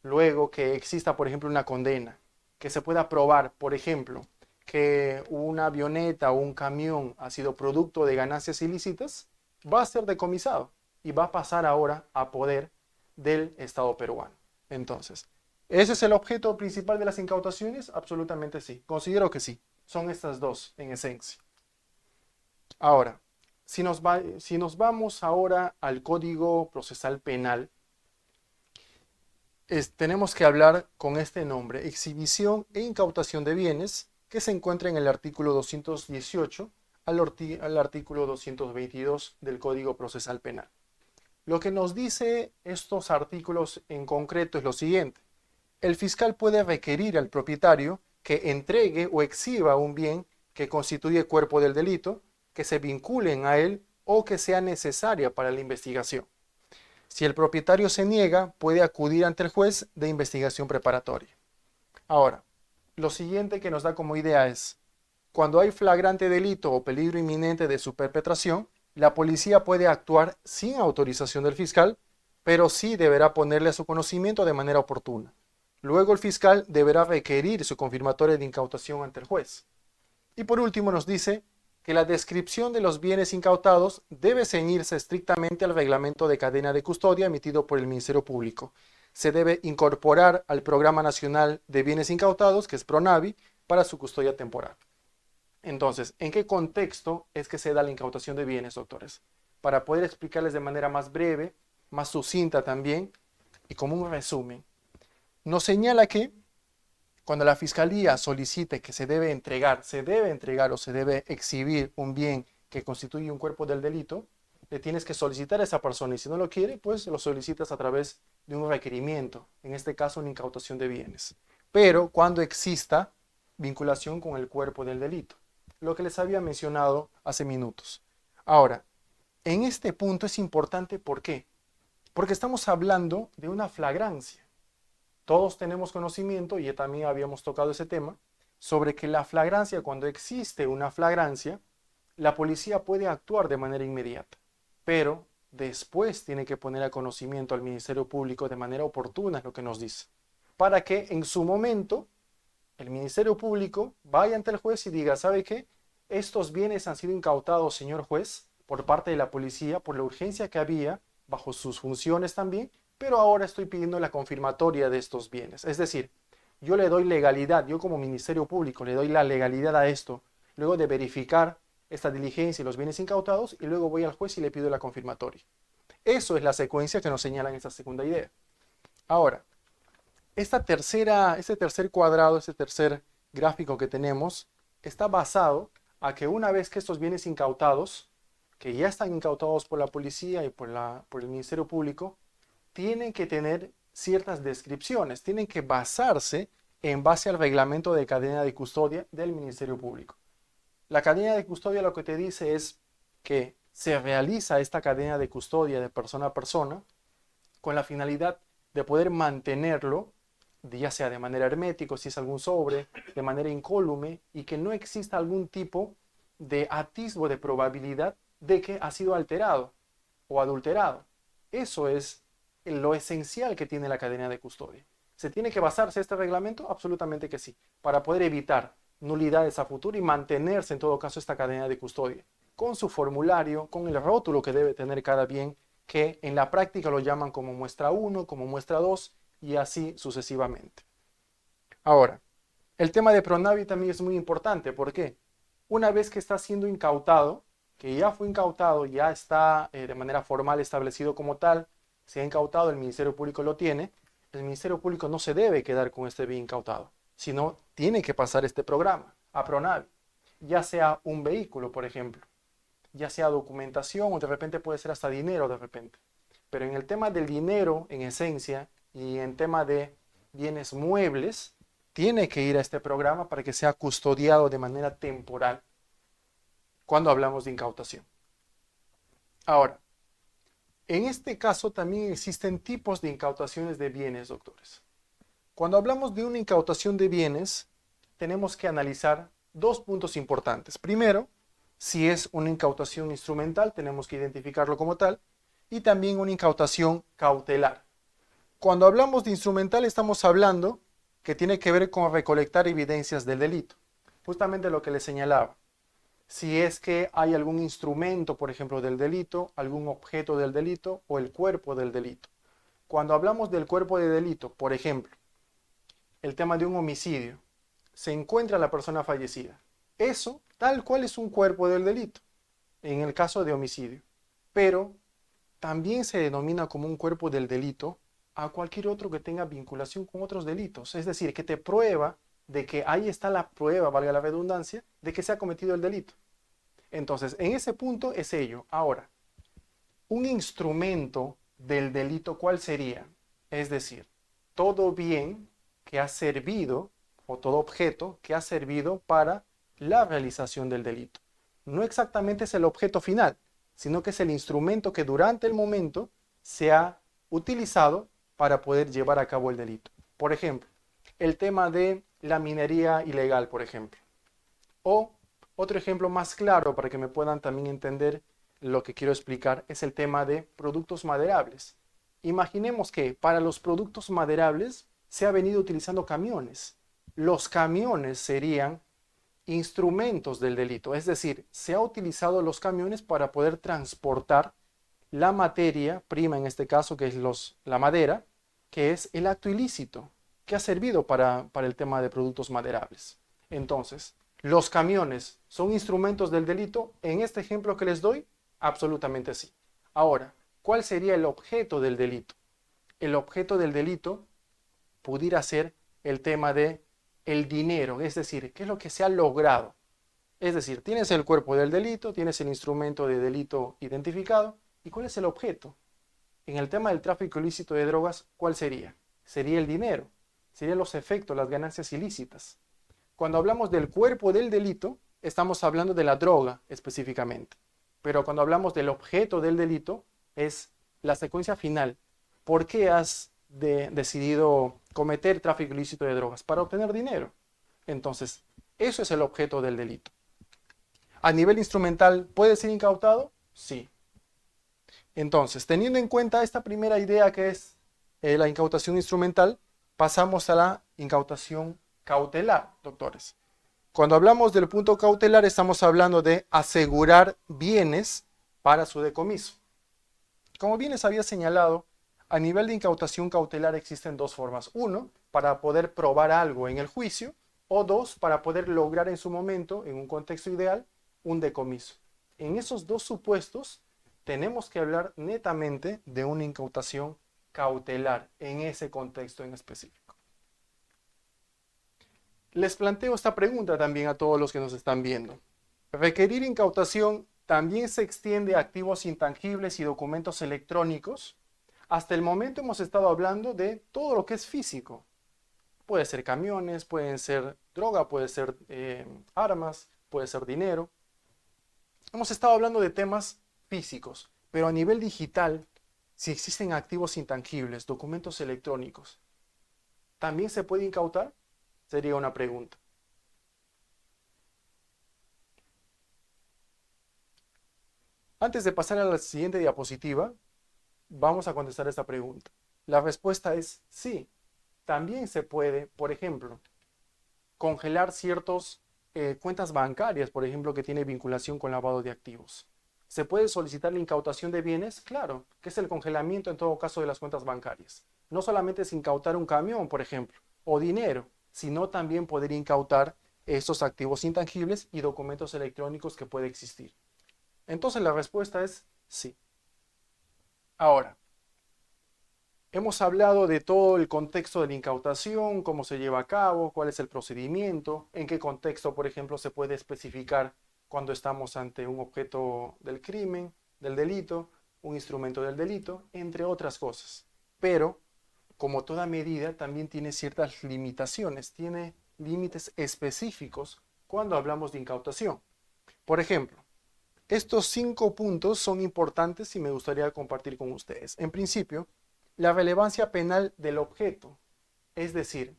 luego que exista, por ejemplo, una condena, que se pueda probar, por ejemplo, que una avioneta o un camión ha sido producto de ganancias ilícitas, va a ser decomisado y va a pasar ahora a poder del Estado peruano. Entonces, ¿ese es el objeto principal de las incautaciones? Absolutamente sí. Considero que sí. Son estas dos en esencia. Ahora, si nos vamos ahora al Código Procesal Penal, tenemos que hablar con este nombre, exhibición e incautación de bienes, que se encuentra en el artículo 218 al artículo 222 del Código Procesal Penal. Lo que nos dice estos artículos en concreto es lo siguiente. El fiscal puede requerir al propietario que entregue o exhiba un bien que constituye cuerpo del delito, que se vinculen a él o que sea necesaria para la investigación. Si el propietario se niega, puede acudir ante el juez de investigación preparatoria. Ahora, lo siguiente que nos da como idea es, Cuando hay flagrante delito o peligro inminente de su perpetración, la policía puede actuar sin autorización del fiscal, pero sí deberá ponerle a su conocimiento de manera oportuna. Luego el fiscal deberá requerir su confirmatoria de incautación ante el juez. Y por último nos dice que la descripción de los bienes incautados debe ceñirse estrictamente al reglamento de cadena de custodia emitido por el Ministerio Público. Se debe incorporar al Programa Nacional de Bienes Incautados, que es PRONAVI, para su custodia temporal. Entonces, ¿en qué contexto es que se da la incautación de bienes, doctores? Para poder explicarles de manera más breve, más sucinta también, y como un resumen. Nos señala que cuando la fiscalía solicite que se debe entregar o se debe exhibir un bien que constituye un cuerpo del delito, le tienes que solicitar a esa persona y si no lo quiere, pues lo solicitas a través de un requerimiento, en este caso una incautación de bienes. Pero cuando exista vinculación con el cuerpo del delito, lo que les había mencionado hace minutos. Ahora, en este punto es importante, ¿por qué? Porque estamos hablando de una flagrancia. Todos tenemos conocimiento, y ya también habíamos tocado ese tema, sobre que la flagrancia, cuando existe una flagrancia, la policía puede actuar de manera inmediata, pero después tiene que poner a conocimiento al Ministerio Público de manera oportuna, es lo que nos dice, para que en su momento el Ministerio Público vaya ante el juez y diga, ¿sabe qué? Estos bienes han sido incautados, señor juez, por parte de la policía, por la urgencia que había, bajo sus funciones también, pero ahora estoy pidiendo la confirmatoria de estos bienes. Es decir, yo le doy legalidad, yo como Ministerio Público le doy la legalidad a esto, luego de verificar esta diligencia y los bienes incautados, y luego voy al juez y le pido la confirmatoria. Eso es la secuencia que nos señala en esta segunda idea. Ahora, este tercer cuadrado, este tercer gráfico que tenemos, está basado a que una vez que estos bienes incautados, que ya están incautados por la policía y por el Ministerio Público, tienen que tener ciertas descripciones, tienen que basarse en base al reglamento de cadena de custodia del Ministerio Público. La cadena de custodia lo que te dice es que se realiza esta cadena de custodia de persona a persona con la finalidad de poder mantenerlo, ya sea de manera hermética, si es algún sobre, de manera incólume, y que no exista algún tipo de atisbo de probabilidad de que ha sido alterado o adulterado. Eso es lo esencial que tiene la cadena de custodia. ¿Se tiene que basarse este reglamento? Absolutamente que sí, para poder evitar nulidades a futuro y mantenerse en todo caso esta cadena de custodia, con su formulario, con el rótulo que debe tener cada bien, que en la práctica lo llaman como muestra 1, como muestra 2 y así sucesivamente. Ahora, el tema de PRONAVI también es muy importante. ¿Por qué? Una vez que está siendo incautado, que ya fue incautado, ya está de manera formal establecido como tal, se ha incautado, el Ministerio Público lo tiene, el Ministerio Público no se debe quedar con este bien incautado, sino tiene que pasar este programa a PRONAVI, ya sea un vehículo, por ejemplo, ya sea documentación o de repente puede ser hasta dinero de repente. Pero en el tema del dinero, en esencia, y en tema de bienes muebles, tiene que ir a este programa para que sea custodiado de manera temporal cuando hablamos de incautación. Ahora, en este caso también existen tipos de incautaciones de bienes, doctores. Cuando hablamos de una incautación de bienes, tenemos que analizar dos puntos importantes. Primero, si es una incautación instrumental, tenemos que identificarlo como tal, y también una incautación cautelar. Cuando hablamos de instrumental estamos hablando que tiene que ver con recolectar evidencias del delito. Justamente lo que les señalaba. Si es que hay algún instrumento, por ejemplo, del delito, algún objeto del delito o el cuerpo del delito. Cuando hablamos del cuerpo de delito, por ejemplo, el tema de un homicidio, se encuentra la persona fallecida. Eso tal cual es un cuerpo del delito, en el caso de homicidio. Pero también se denomina como un cuerpo del delito a cualquier otro que tenga vinculación con otros delitos. Es decir, que te prueba de que ahí está la prueba, valga la redundancia, de que se ha cometido el delito. Entonces, en ese punto es ello. Ahora, un instrumento del delito, ¿cuál sería? Es decir, todo bien que ha servido, o todo objeto que ha servido para la realización del delito. No exactamente es el objeto final, sino que es el instrumento que durante el momento se ha utilizado para poder llevar a cabo el delito. Por ejemplo, el tema de la minería ilegal, por ejemplo, o Otro ejemplo más claro para que me puedan también entender lo que quiero explicar es el tema de productos maderables. Imaginemos que para los productos maderables se ha venido utilizando camiones. Los camiones serían instrumentos del delito, es decir, se ha utilizado los camiones para poder transportar la materia prima, en este caso, que es la madera, que es el acto ilícito, que ha servido para el tema de productos maderables. Entonces, ¿los camiones son instrumentos del delito? En este ejemplo que les doy, absolutamente sí. Ahora, ¿cuál sería el objeto del delito? El objeto del delito pudiera ser el tema de el dinero, es decir, ¿qué es lo que se ha logrado? Es decir, tienes el cuerpo del delito, tienes el instrumento de delito identificado, ¿y cuál es el objeto? En el tema del tráfico ilícito de drogas, ¿cuál sería? Sería el dinero, serían los efectos, las ganancias ilícitas. Cuando hablamos del cuerpo del delito, estamos hablando de la droga específicamente. Pero cuando hablamos del objeto del delito, es la secuencia final. ¿Por qué has decidido cometer tráfico ilícito de drogas? Para obtener dinero. Entonces, eso es el objeto del delito. A nivel instrumental, ¿puede ser incautado? Sí. Entonces, teniendo en cuenta esta primera idea que es la incautación instrumental, pasamos a la incautación cautelar, doctores. Cuando hablamos del punto cautelar, estamos hablando de asegurar bienes para su decomiso. Como bien les había señalado, a nivel de incautación cautelar existen dos formas. Uno, para poder probar algo en el juicio, o dos, para poder lograr en su momento, en un contexto ideal, un decomiso. En esos dos supuestos, tenemos que hablar netamente de una incautación cautelar en ese contexto en específico. Les planteo esta pregunta también a todos los que nos están viendo. ¿Requerir incautación también se extiende a activos intangibles y documentos electrónicos? Hasta el momento hemos estado hablando de todo lo que es físico. Puede ser camiones, pueden ser droga, puede ser armas, puede ser dinero. Hemos estado hablando de temas físicos, pero a nivel digital, si existen activos intangibles, documentos electrónicos, ¿también se puede incautar? Sería una pregunta. Antes de pasar a la siguiente diapositiva, vamos a contestar esta pregunta. La respuesta es sí. También se puede, por ejemplo, congelar ciertas cuentas bancarias, por ejemplo, que tiene vinculación con lavado de activos. ¿Se puede solicitar la incautación de bienes? Claro, que es el congelamiento en todo caso de las cuentas bancarias. No solamente es incautar un camión, por ejemplo, o dinero, sino también poder incautar estos activos intangibles y documentos electrónicos que puede existir. Entonces la respuesta es sí. Ahora, hemos hablado de todo el contexto de la incautación, cómo se lleva a cabo, cuál es el procedimiento, en qué contexto, por ejemplo, se puede especificar cuando estamos ante un objeto del crimen, del delito, un instrumento del delito, entre otras cosas. Pero, como toda medida, también tiene ciertas limitaciones, tiene límites específicos cuando hablamos de incautación. Por ejemplo, estos 5 puntos son importantes y me gustaría compartir con ustedes. En principio, la relevancia penal del objeto, es decir,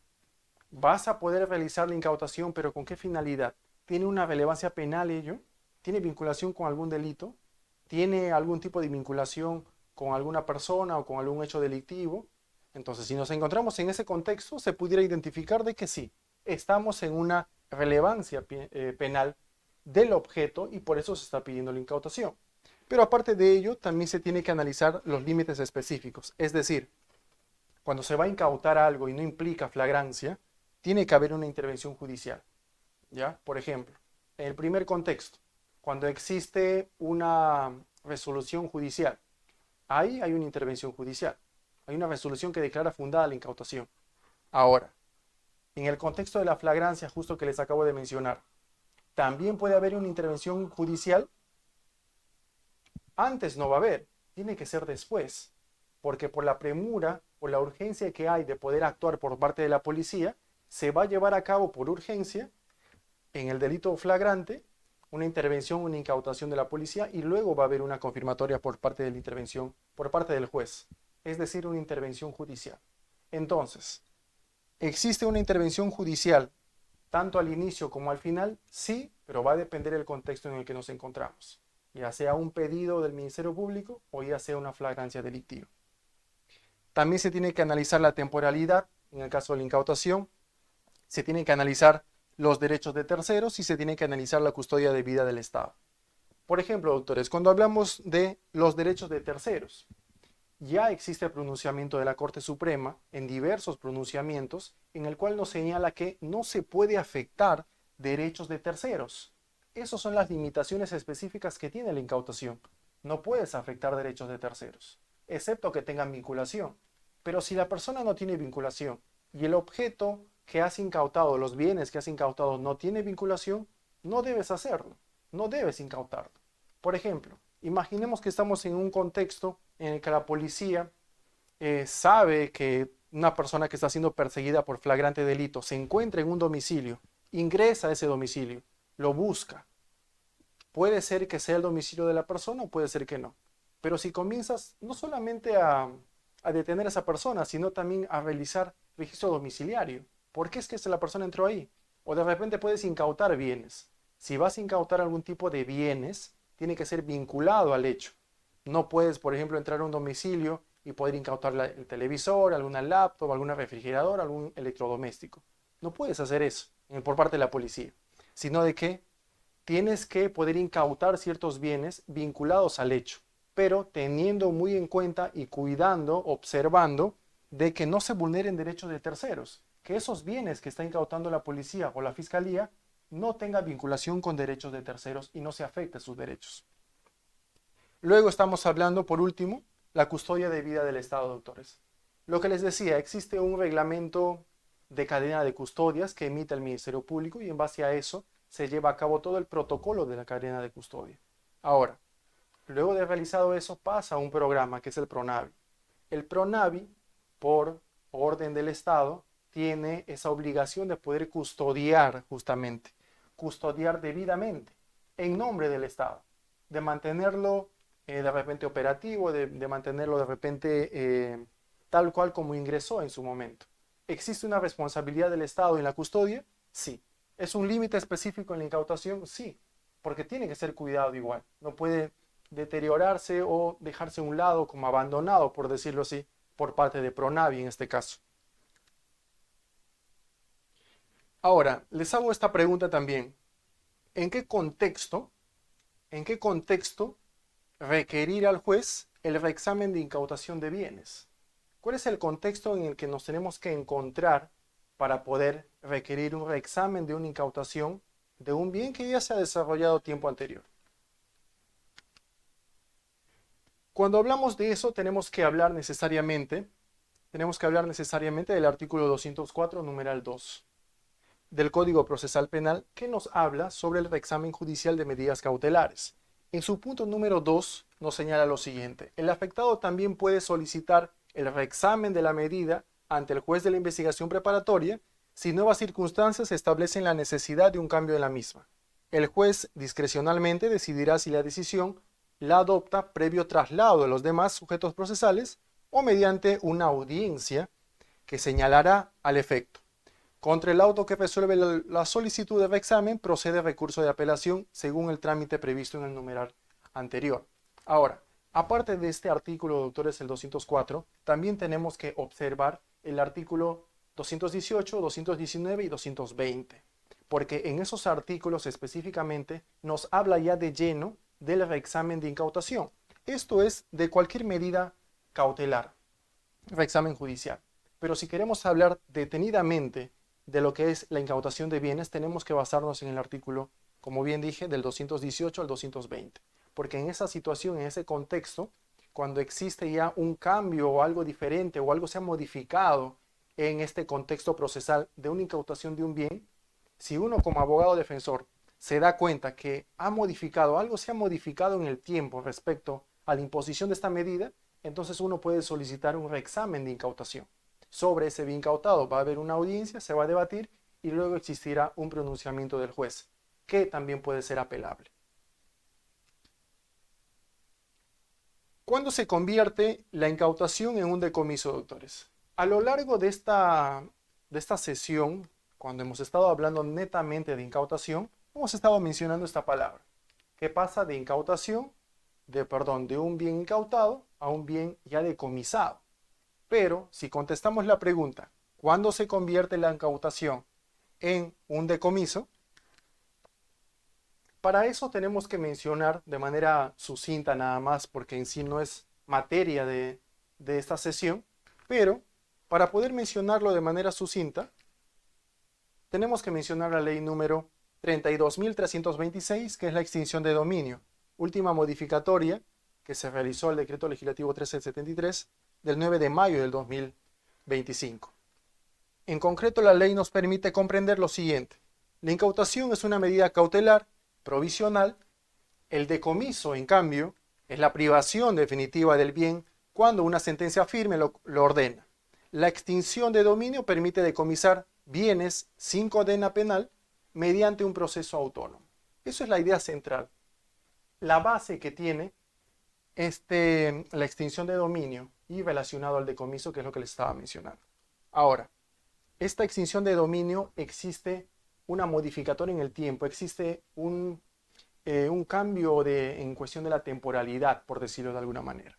vas a poder realizar la incautación, pero ¿con qué finalidad? ¿Tiene una relevancia penal ello? ¿Tiene vinculación con algún delito? ¿Tiene algún tipo de vinculación con alguna persona o con algún hecho delictivo? Entonces, si nos encontramos en ese contexto, se pudiera identificar de que sí, estamos en una relevancia penal del objeto y por eso se está pidiendo la incautación. Pero aparte de ello, también se tiene que analizar los límites específicos. Es decir, cuando se va a incautar algo y no implica flagrancia, tiene que haber una intervención judicial. ¿Ya? Por ejemplo, en el primer contexto, cuando existe una resolución judicial, ahí hay una intervención judicial. Hay una resolución que declara fundada la incautación. Ahora, en el contexto de la flagrancia, justo que les acabo de mencionar, también puede haber una intervención judicial. Antes no va a haber, tiene que ser después, porque por la premura, por la urgencia que hay de poder actuar por parte de la policía, se va a llevar a cabo por urgencia en el delito flagrante una intervención, una incautación de la policía y luego va a haber una confirmatoria por parte de la intervención, por parte del juez, es decir, una intervención judicial. Entonces, existe una intervención judicial tanto al inicio como al final, sí, pero va a depender del contexto en el que nos encontramos, ya sea un pedido del Ministerio Público o ya sea una flagrancia delictiva. También se tiene que analizar la temporalidad, en el caso de la incautación, se tienen que analizar los derechos de terceros y se tiene que analizar la custodia debida del Estado. Por ejemplo, doctores, cuando hablamos de los derechos de terceros, ya existe el pronunciamiento de la Corte Suprema en diversos pronunciamientos en el cual nos señala que no se puede afectar derechos de terceros. Esas son las limitaciones específicas que tiene la incautación. No puedes afectar derechos de terceros, excepto que tengan vinculación. Pero si la persona no tiene vinculación y el objeto que has incautado, los bienes que has incautado no tiene vinculación, no debes hacerlo, no debes incautarlo. Por ejemplo, imaginemos que estamos en un contexto en el que la policía sabe que una persona que está siendo perseguida por flagrante delito se encuentra en un domicilio, ingresa a ese domicilio, lo busca. Puede ser que sea el domicilio de la persona o puede ser que no. Pero si comienzas no solamente a detener a esa persona, sino también a realizar registro domiciliario. ¿Por qué es que la persona entró ahí? O de repente puedes incautar bienes. Si vas a incautar algún tipo de bienes, tiene que ser vinculado al hecho. No puedes, por ejemplo, entrar a un domicilio y poder incautar el televisor, alguna laptop, alguna refrigeradora, algún electrodoméstico. No puedes hacer eso por parte de la policía, sino de que tienes que poder incautar ciertos bienes vinculados al hecho, pero teniendo muy en cuenta y cuidando, observando de que no se vulneren derechos de terceros, que esos bienes que está incautando la policía o la fiscalía no tengan vinculación con derechos de terceros y no se afecte sus derechos. Luego estamos hablando, por último, la custodia debida del Estado, doctores. Lo que les decía, existe un reglamento de cadena de custodias que emite el Ministerio Público y en base a eso se lleva a cabo todo el protocolo de la cadena de custodia. Ahora, luego de realizado eso, pasa a un programa que es el PRONAVI. El PRONAVI, por orden del Estado, tiene esa obligación de poder custodiar justamente, custodiar debidamente, en nombre del Estado, de mantenerlo de repente operativo, de mantenerlo de repente tal cual como ingresó en su momento. ¿Existe una responsabilidad del Estado en la custodia? Sí. ¿Es un límite específico en la incautación? Sí, porque tiene que ser cuidado igual. No puede deteriorarse o dejarse a un lado como abandonado, por decirlo así, por parte de Pronavi en este caso. Ahora, les hago esta pregunta también. En qué contexto requerir al juez el reexamen de incautación de bienes? ¿Cuál es el contexto en el que nos tenemos que encontrar para poder requerir un reexamen de una incautación de un bien que ya se ha desarrollado tiempo anterior? Cuando hablamos de eso tenemos que hablar necesariamente del artículo 204, numeral 2 del Código Procesal Penal, que nos habla sobre el reexamen judicial de medidas cautelares. En su punto número 2 nos señala lo siguiente: el afectado también puede solicitar el reexamen de la medida ante el juez de la investigación preparatoria si nuevas circunstancias establecen la necesidad de un cambio de la misma. El juez discrecionalmente decidirá si la decisión la adopta previo traslado de los demás sujetos procesales o mediante una audiencia que señalará al efecto. Contra el auto que resuelve la solicitud de reexamen procede recurso de apelación según el trámite previsto en el numeral anterior. Ahora, aparte de este artículo, doctores, el 204, también tenemos que observar el artículo 218, 219 y 220, porque en esos artículos específicamente nos habla ya de lleno del reexamen de incautación. Esto es de cualquier medida cautelar, reexamen judicial. Pero si queremos hablar detenidamente de lo que es la incautación de bienes, tenemos que basarnos en el artículo, como bien dije, del 218 al 220. Porque en esa situación, en ese contexto, cuando existe ya un cambio o algo diferente o algo se ha modificado en este contexto procesal de una incautación de un bien, si uno como abogado defensor se da cuenta que algo se ha modificado en el tiempo respecto a la imposición de esta medida, entonces uno puede solicitar un reexamen de incautación. Sobre ese bien incautado va a haber una audiencia, se va a debatir y luego existirá un pronunciamiento del juez, que también puede ser apelable. ¿Cuándo se convierte la incautación en un decomiso, doctores? A lo largo de esta sesión, cuando hemos estado hablando netamente de incautación, hemos estado mencionando esta palabra, que pasa de incautación, de un bien incautado a un bien ya decomisado. Pero si contestamos la pregunta, ¿cuándo se convierte la incautación en un decomiso? Para eso tenemos que mencionar de manera sucinta nada más, porque en sí no es materia de esta sesión, pero para poder mencionarlo de manera sucinta, tenemos que mencionar la ley número 32.326, que es la extinción de dominio, última modificatoria que se realizó al decreto legislativo 1373 del 9 de mayo del 2025. En concreto, la ley nos permite comprender lo siguiente. La incautación es una medida cautelar provisional. El decomiso, en cambio, es la privación definitiva del bien cuando una sentencia firme lo ordena. La extinción de dominio permite decomisar bienes sin condena penal mediante un proceso autónomo. Eso es la idea central. La base que tiene la extinción de dominio y relacionado al decomiso, que es lo que les estaba mencionando. Ahora, esta extinción de dominio existe una modificatoria en el tiempo, existe un cambio en cuestión de la temporalidad, por decirlo de alguna manera.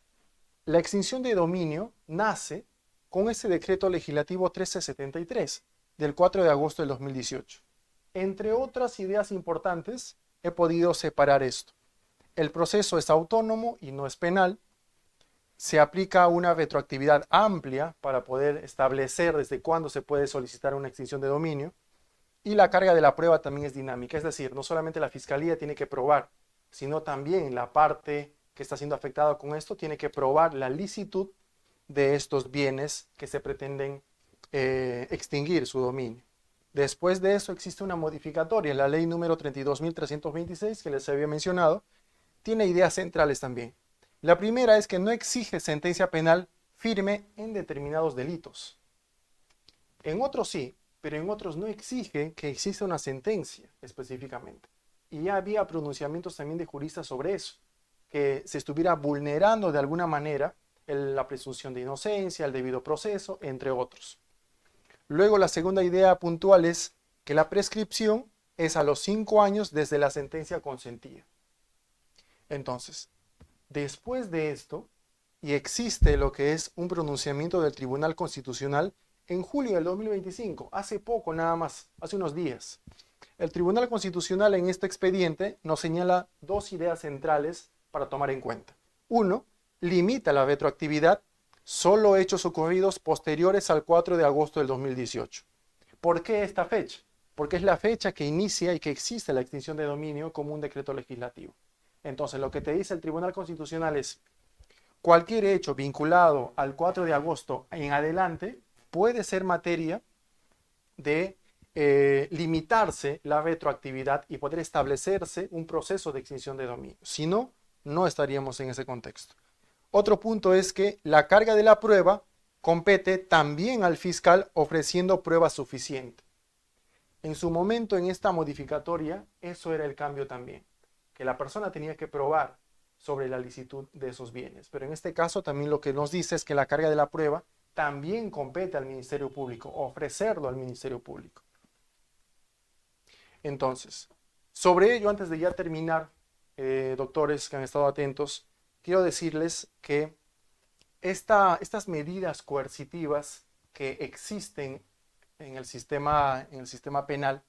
La extinción de dominio nace con ese decreto legislativo 1373 del 4 de agosto del 2018. Entre otras ideas importantes, he podido separar esto. El proceso es autónomo y no es penal. Se aplica una retroactividad amplia para poder establecer desde cuándo se puede solicitar una extinción de dominio. Y la carga de la prueba también es dinámica, es decir, no solamente la fiscalía tiene que probar, sino también la parte que está siendo afectada con esto tiene que probar la licitud de estos bienes que se pretenden extinguir su dominio. Después de eso existe una modificatoria, la ley número 32.326 que les había mencionado, tiene ideas centrales también. La primera es que no exige sentencia penal firme en determinados delitos. En otros sí, pero en otros no exige que exista una sentencia específicamente. Y ya había pronunciamientos también de juristas sobre eso, que se estuviera vulnerando de alguna manera la presunción de inocencia, el debido proceso, entre otros. Luego la segunda idea puntual es que la prescripción es a los 5 años desde la sentencia consentida. Entonces, después de esto, y existe lo que es un pronunciamiento del Tribunal Constitucional en julio del 2025, hace poco nada más, hace unos días. El Tribunal Constitucional en este expediente nos señala dos ideas centrales para tomar en cuenta. Uno, limita la retroactividad solo hechos ocurridos posteriores al 4 de agosto del 2018. ¿Por qué esta fecha? Porque es la fecha que inicia y que existe la extinción de dominio como un decreto legislativo. Entonces, lo que te dice el Tribunal Constitucional es cualquier hecho vinculado al 4 de agosto en adelante puede ser materia de limitarse la retroactividad y poder establecerse un proceso de extinción de dominio. Si no, no estaríamos en ese contexto. Otro punto es que la carga de la prueba compete también al fiscal ofreciendo prueba suficiente. En su momento, en esta modificatoria, eso era el cambio también, que la persona tenía que probar sobre la licitud de esos bienes. Pero en este caso también lo que nos dice es que la carga de la prueba también compete al Ministerio Público, ofrecerlo al Ministerio Público. Entonces, sobre ello, antes de ya terminar, doctores que han estado atentos, quiero decirles que estas medidas coercitivas que existen en el sistema penal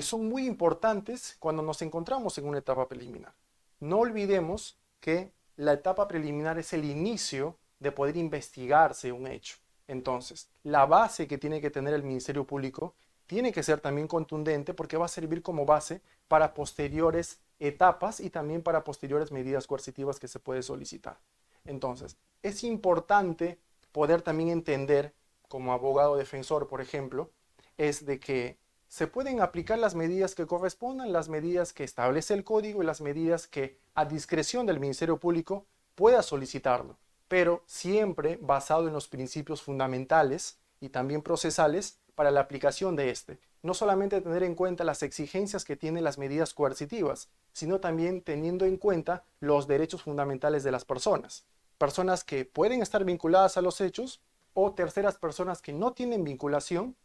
son muy importantes cuando nos encontramos en una etapa preliminar. No olvidemos que la etapa preliminar es el inicio de poder investigarse un hecho. Entonces, la base que tiene que tener el Ministerio Público tiene que ser también contundente porque va a servir como base para posteriores etapas y también para posteriores medidas coercitivas que se puede solicitar. Entonces, es importante poder también entender, como abogado defensor, por ejemplo, es de que se pueden aplicar las medidas que correspondan, las medidas que establece el código y las medidas que a discreción del Ministerio Público pueda solicitarlo, pero siempre basado en los principios fundamentales y también procesales para la aplicación de este. No solamente tener en cuenta las exigencias que tienen las medidas coercitivas, sino también teniendo en cuenta los derechos fundamentales de las personas. Personas que pueden estar vinculadas a los hechos o terceras personas que no tienen vinculación,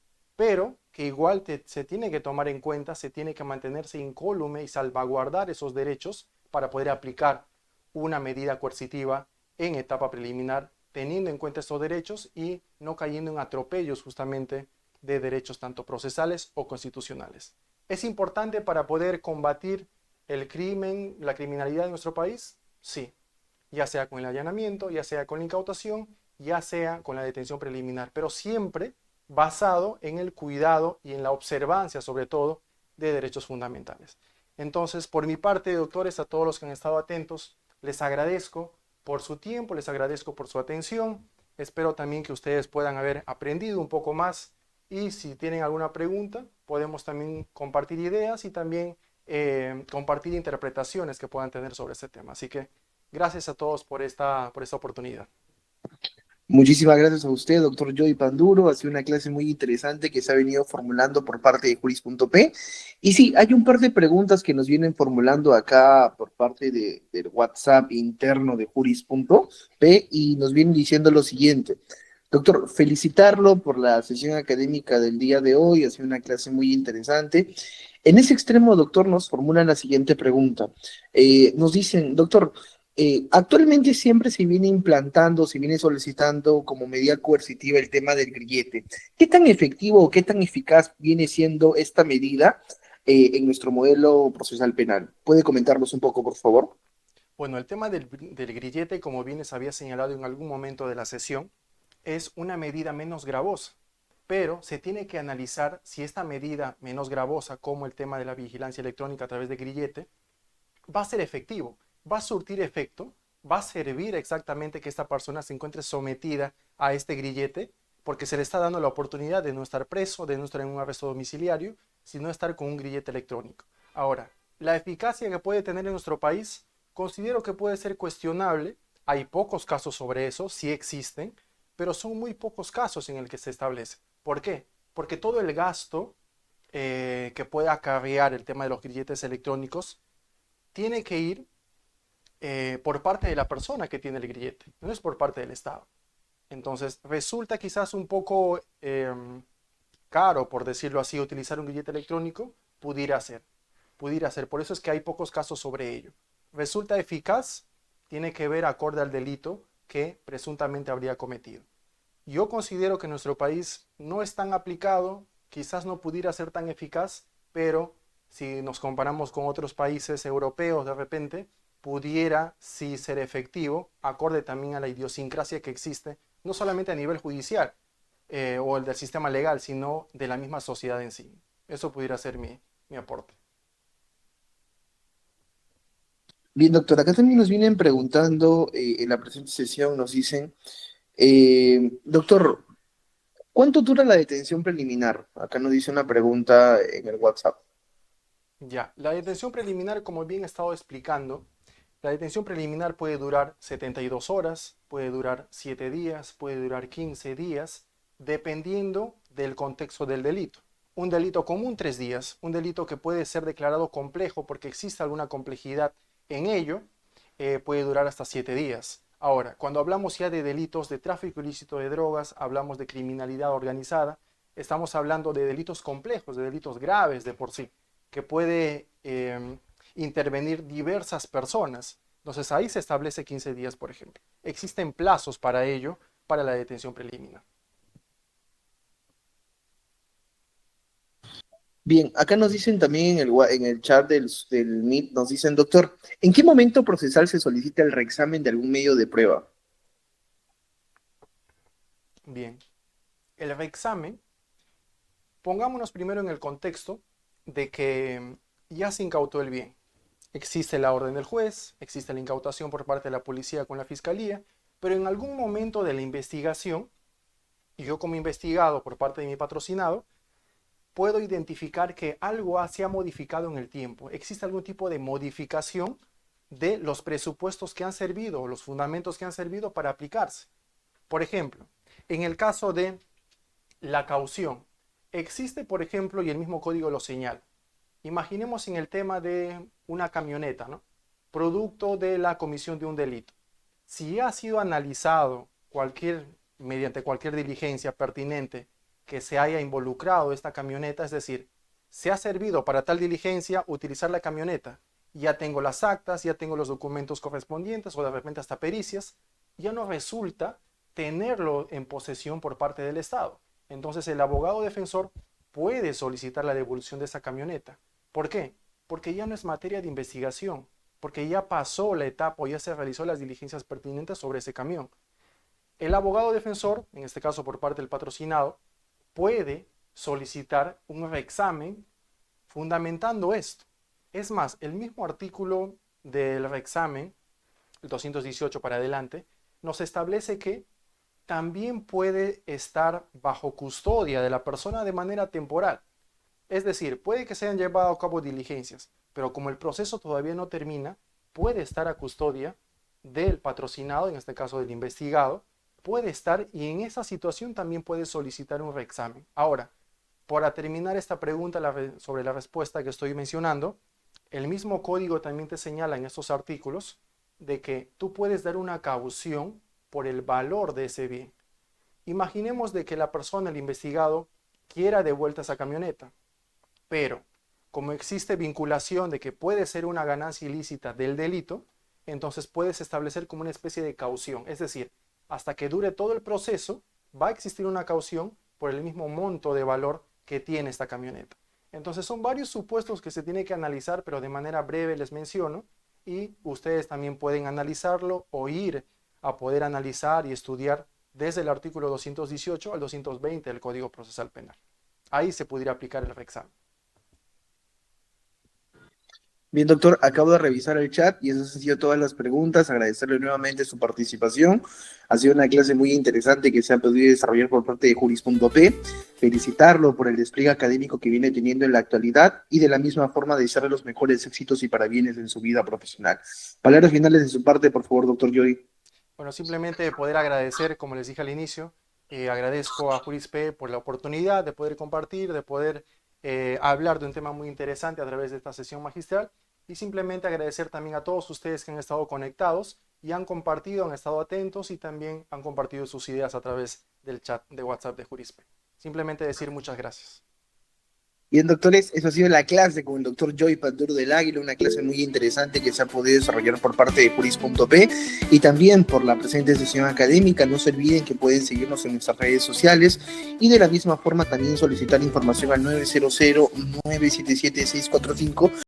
pero que igual se tiene que tomar en cuenta, se tiene que mantenerse incólume y salvaguardar esos derechos para poder aplicar una medida coercitiva en etapa preliminar, teniendo en cuenta estos derechos y no cayendo en atropellos justamente de derechos tanto procesales o constitucionales. ¿Es importante para poder combatir el crimen, la criminalidad en nuestro país? Sí, ya sea con el allanamiento, ya sea con la incautación, ya sea con la detención preliminar, pero siempre basado en el cuidado y en la observancia, sobre todo, de derechos fundamentales. Entonces, por mi parte, doctores, a todos los que han estado atentos, les agradezco por su tiempo, les agradezco por su atención. Espero también que ustedes puedan haber aprendido un poco más y si tienen alguna pregunta, podemos también compartir ideas y también compartir interpretaciones que puedan tener sobre este tema. Así que gracias a todos por esta oportunidad. Muchísimas gracias a usted, doctor Joy Panduro. Ha sido una clase muy interesante que se ha venido formulando por parte de Juris.p. Y sí, hay un par de preguntas que nos vienen formulando acá por parte del WhatsApp interno de Juris.p y nos vienen diciendo lo siguiente. Doctor, felicitarlo por la sesión académica del día de hoy. Ha sido una clase muy interesante. En ese extremo, doctor, nos formulan la siguiente pregunta. Nos dicen, doctor, actualmente siempre se viene implantando, se viene solicitando como medida coercitiva el tema del grillete. ¿Qué tan efectivo o qué tan eficaz viene siendo esta medida en nuestro modelo procesal penal? ¿Puede comentarnos un poco, por favor? Bueno, el tema del grillete, como bien les había señalado en algún momento de la sesión, es una medida menos gravosa, pero se tiene que analizar si esta medida menos gravosa, como el tema de la vigilancia electrónica a través de grillete, va a ser efectivo, va a surtir efecto, va a servir exactamente que esta persona se encuentre sometida a este grillete, porque se le está dando la oportunidad de no estar preso, de no estar en un arresto domiciliario, sino estar con un grillete electrónico. Ahora, la eficacia que puede tener en nuestro país, considero que puede ser cuestionable. Hay pocos casos sobre eso, sí existen, pero son muy pocos casos en el que se establece. ¿Por qué? Porque todo el gasto que puede acarrear el tema de los grilletes electrónicos tiene que ir por parte de la persona que tiene el grillete, no es por parte del Estado. Entonces, resulta quizás un poco caro, por decirlo así, utilizar un grillete electrónico, pudiera ser, pudiera ser. Por eso es que hay pocos casos sobre ello. Resulta eficaz, tiene que ver acorde al delito que presuntamente habría cometido. Yo considero que en nuestro país no es tan aplicado, quizás no pudiera ser tan eficaz, pero si nos comparamos con otros países europeos de repente, pudiera sí ser efectivo, acorde también a la idiosincrasia que existe, no solamente a nivel judicial o el del sistema legal, sino de la misma sociedad en sí. Eso pudiera ser mi aporte. Bien, doctor, acá también nos vienen preguntando en la presente sesión, nos dicen, doctor, ¿cuánto dura la detención preliminar? Acá nos dice una pregunta en el WhatsApp. Ya, la detención preliminar, como bien he estado explicando, la detención preliminar puede durar 72 horas, puede durar 7 días, puede durar 15 días, dependiendo del contexto del delito. Un delito común, 3 días. Un delito que puede ser declarado complejo porque existe alguna complejidad en ello, puede durar hasta 7 días. Ahora, cuando hablamos ya de delitos de tráfico ilícito de drogas, hablamos de criminalidad organizada, estamos hablando de delitos complejos, de delitos graves de por sí, que puede intervenir diversas personas. Entonces ahí se establece 15 días, por ejemplo. Existen plazos para ello, para la detención preliminar. Bien, acá nos dicen también en el chat del Meet, nos dicen, doctor, ¿en qué momento procesal se solicita el reexamen de algún medio de prueba? Bien, el reexamen, pongámonos primero en el contexto de que ya se incautó el bien. Existe la orden del juez, existe la incautación por parte de la policía con la fiscalía, pero en algún momento de la investigación, y yo como investigado por parte de mi patrocinado, puedo identificar que algo se ha modificado en el tiempo. Existe algún tipo de modificación de los presupuestos que han servido, los fundamentos que han servido para aplicarse. Por ejemplo, en el caso de la caución, existe, por ejemplo, y el mismo código lo señala. Imaginemos en el tema de una camioneta, ¿no? Producto de la comisión de un delito. Si ha sido analizado mediante cualquier diligencia pertinente que se haya involucrado esta camioneta, es decir, se ha servido para tal diligencia utilizar la camioneta. Ya tengo las actas, ya tengo los documentos correspondientes o de repente hasta pericias, ya no resulta tenerlo en posesión por parte del Estado. Entonces el abogado defensor puede solicitar la devolución de esa camioneta. ¿Por qué? Porque ya no es materia de investigación, porque ya pasó la etapa o ya se realizó las diligencias pertinentes sobre ese camión. El abogado defensor, en este caso por parte del patrocinado, puede solicitar un reexamen fundamentando esto. Es más, el mismo artículo del reexamen, el 218 para adelante, nos establece que también puede estar bajo custodia de la persona de manera temporal. Es decir, puede que se hayan llevado a cabo diligencias, pero como el proceso todavía no termina, puede estar a custodia del patrocinado, en este caso del investigado, puede estar y en esa situación también puede solicitar un reexamen. Ahora, para terminar esta pregunta sobre la respuesta que estoy mencionando, el mismo código también te señala en estos artículos de que tú puedes dar una caución por el valor de ese bien. Imaginemos de que la persona, el investigado, quiera de vuelta esa camioneta, pero como existe vinculación de que puede ser una ganancia ilícita del delito, entonces puedes establecer como una especie de caución, es decir, hasta que dure todo el proceso, va a existir una caución por el mismo monto de valor que tiene esta camioneta. Entonces son varios supuestos que se tiene que analizar, pero de manera breve les menciono, y ustedes también pueden analizarlo o ir a poder analizar y estudiar desde el artículo 218 al 220 del Código Procesal Penal. Ahí se pudiera aplicar el reexamen. Bien, doctor, acabo de revisar el chat y esas han sido todas las preguntas. Agradecerle nuevamente su participación. Ha sido una clase muy interesante que se ha podido desarrollar por parte de Juris.p. Felicitarlo por el despliegue académico que viene teniendo en la actualidad y de la misma forma desearle los mejores éxitos y parabienes en su vida profesional. Palabras finales de su parte, por favor, doctor Joy. Bueno, simplemente poder agradecer, como les dije al inicio, agradezco a Juris.p por la oportunidad de poder compartir, de poder hablar de un tema muy interesante a través de esta sesión magistral y simplemente agradecer también a todos ustedes que han estado conectados y han compartido, han estado atentos y también han compartido sus ideas a través del chat de WhatsApp de Juris.p. Simplemente decir muchas gracias. Bien, doctores, eso ha sido la clase con el doctor Joy Panduro del Águila, una clase muy interesante que se ha podido desarrollar por parte de Juris.p y también por la presente sesión académica. No se olviden que pueden seguirnos en nuestras redes sociales y de la misma forma también solicitar información al 900-977-645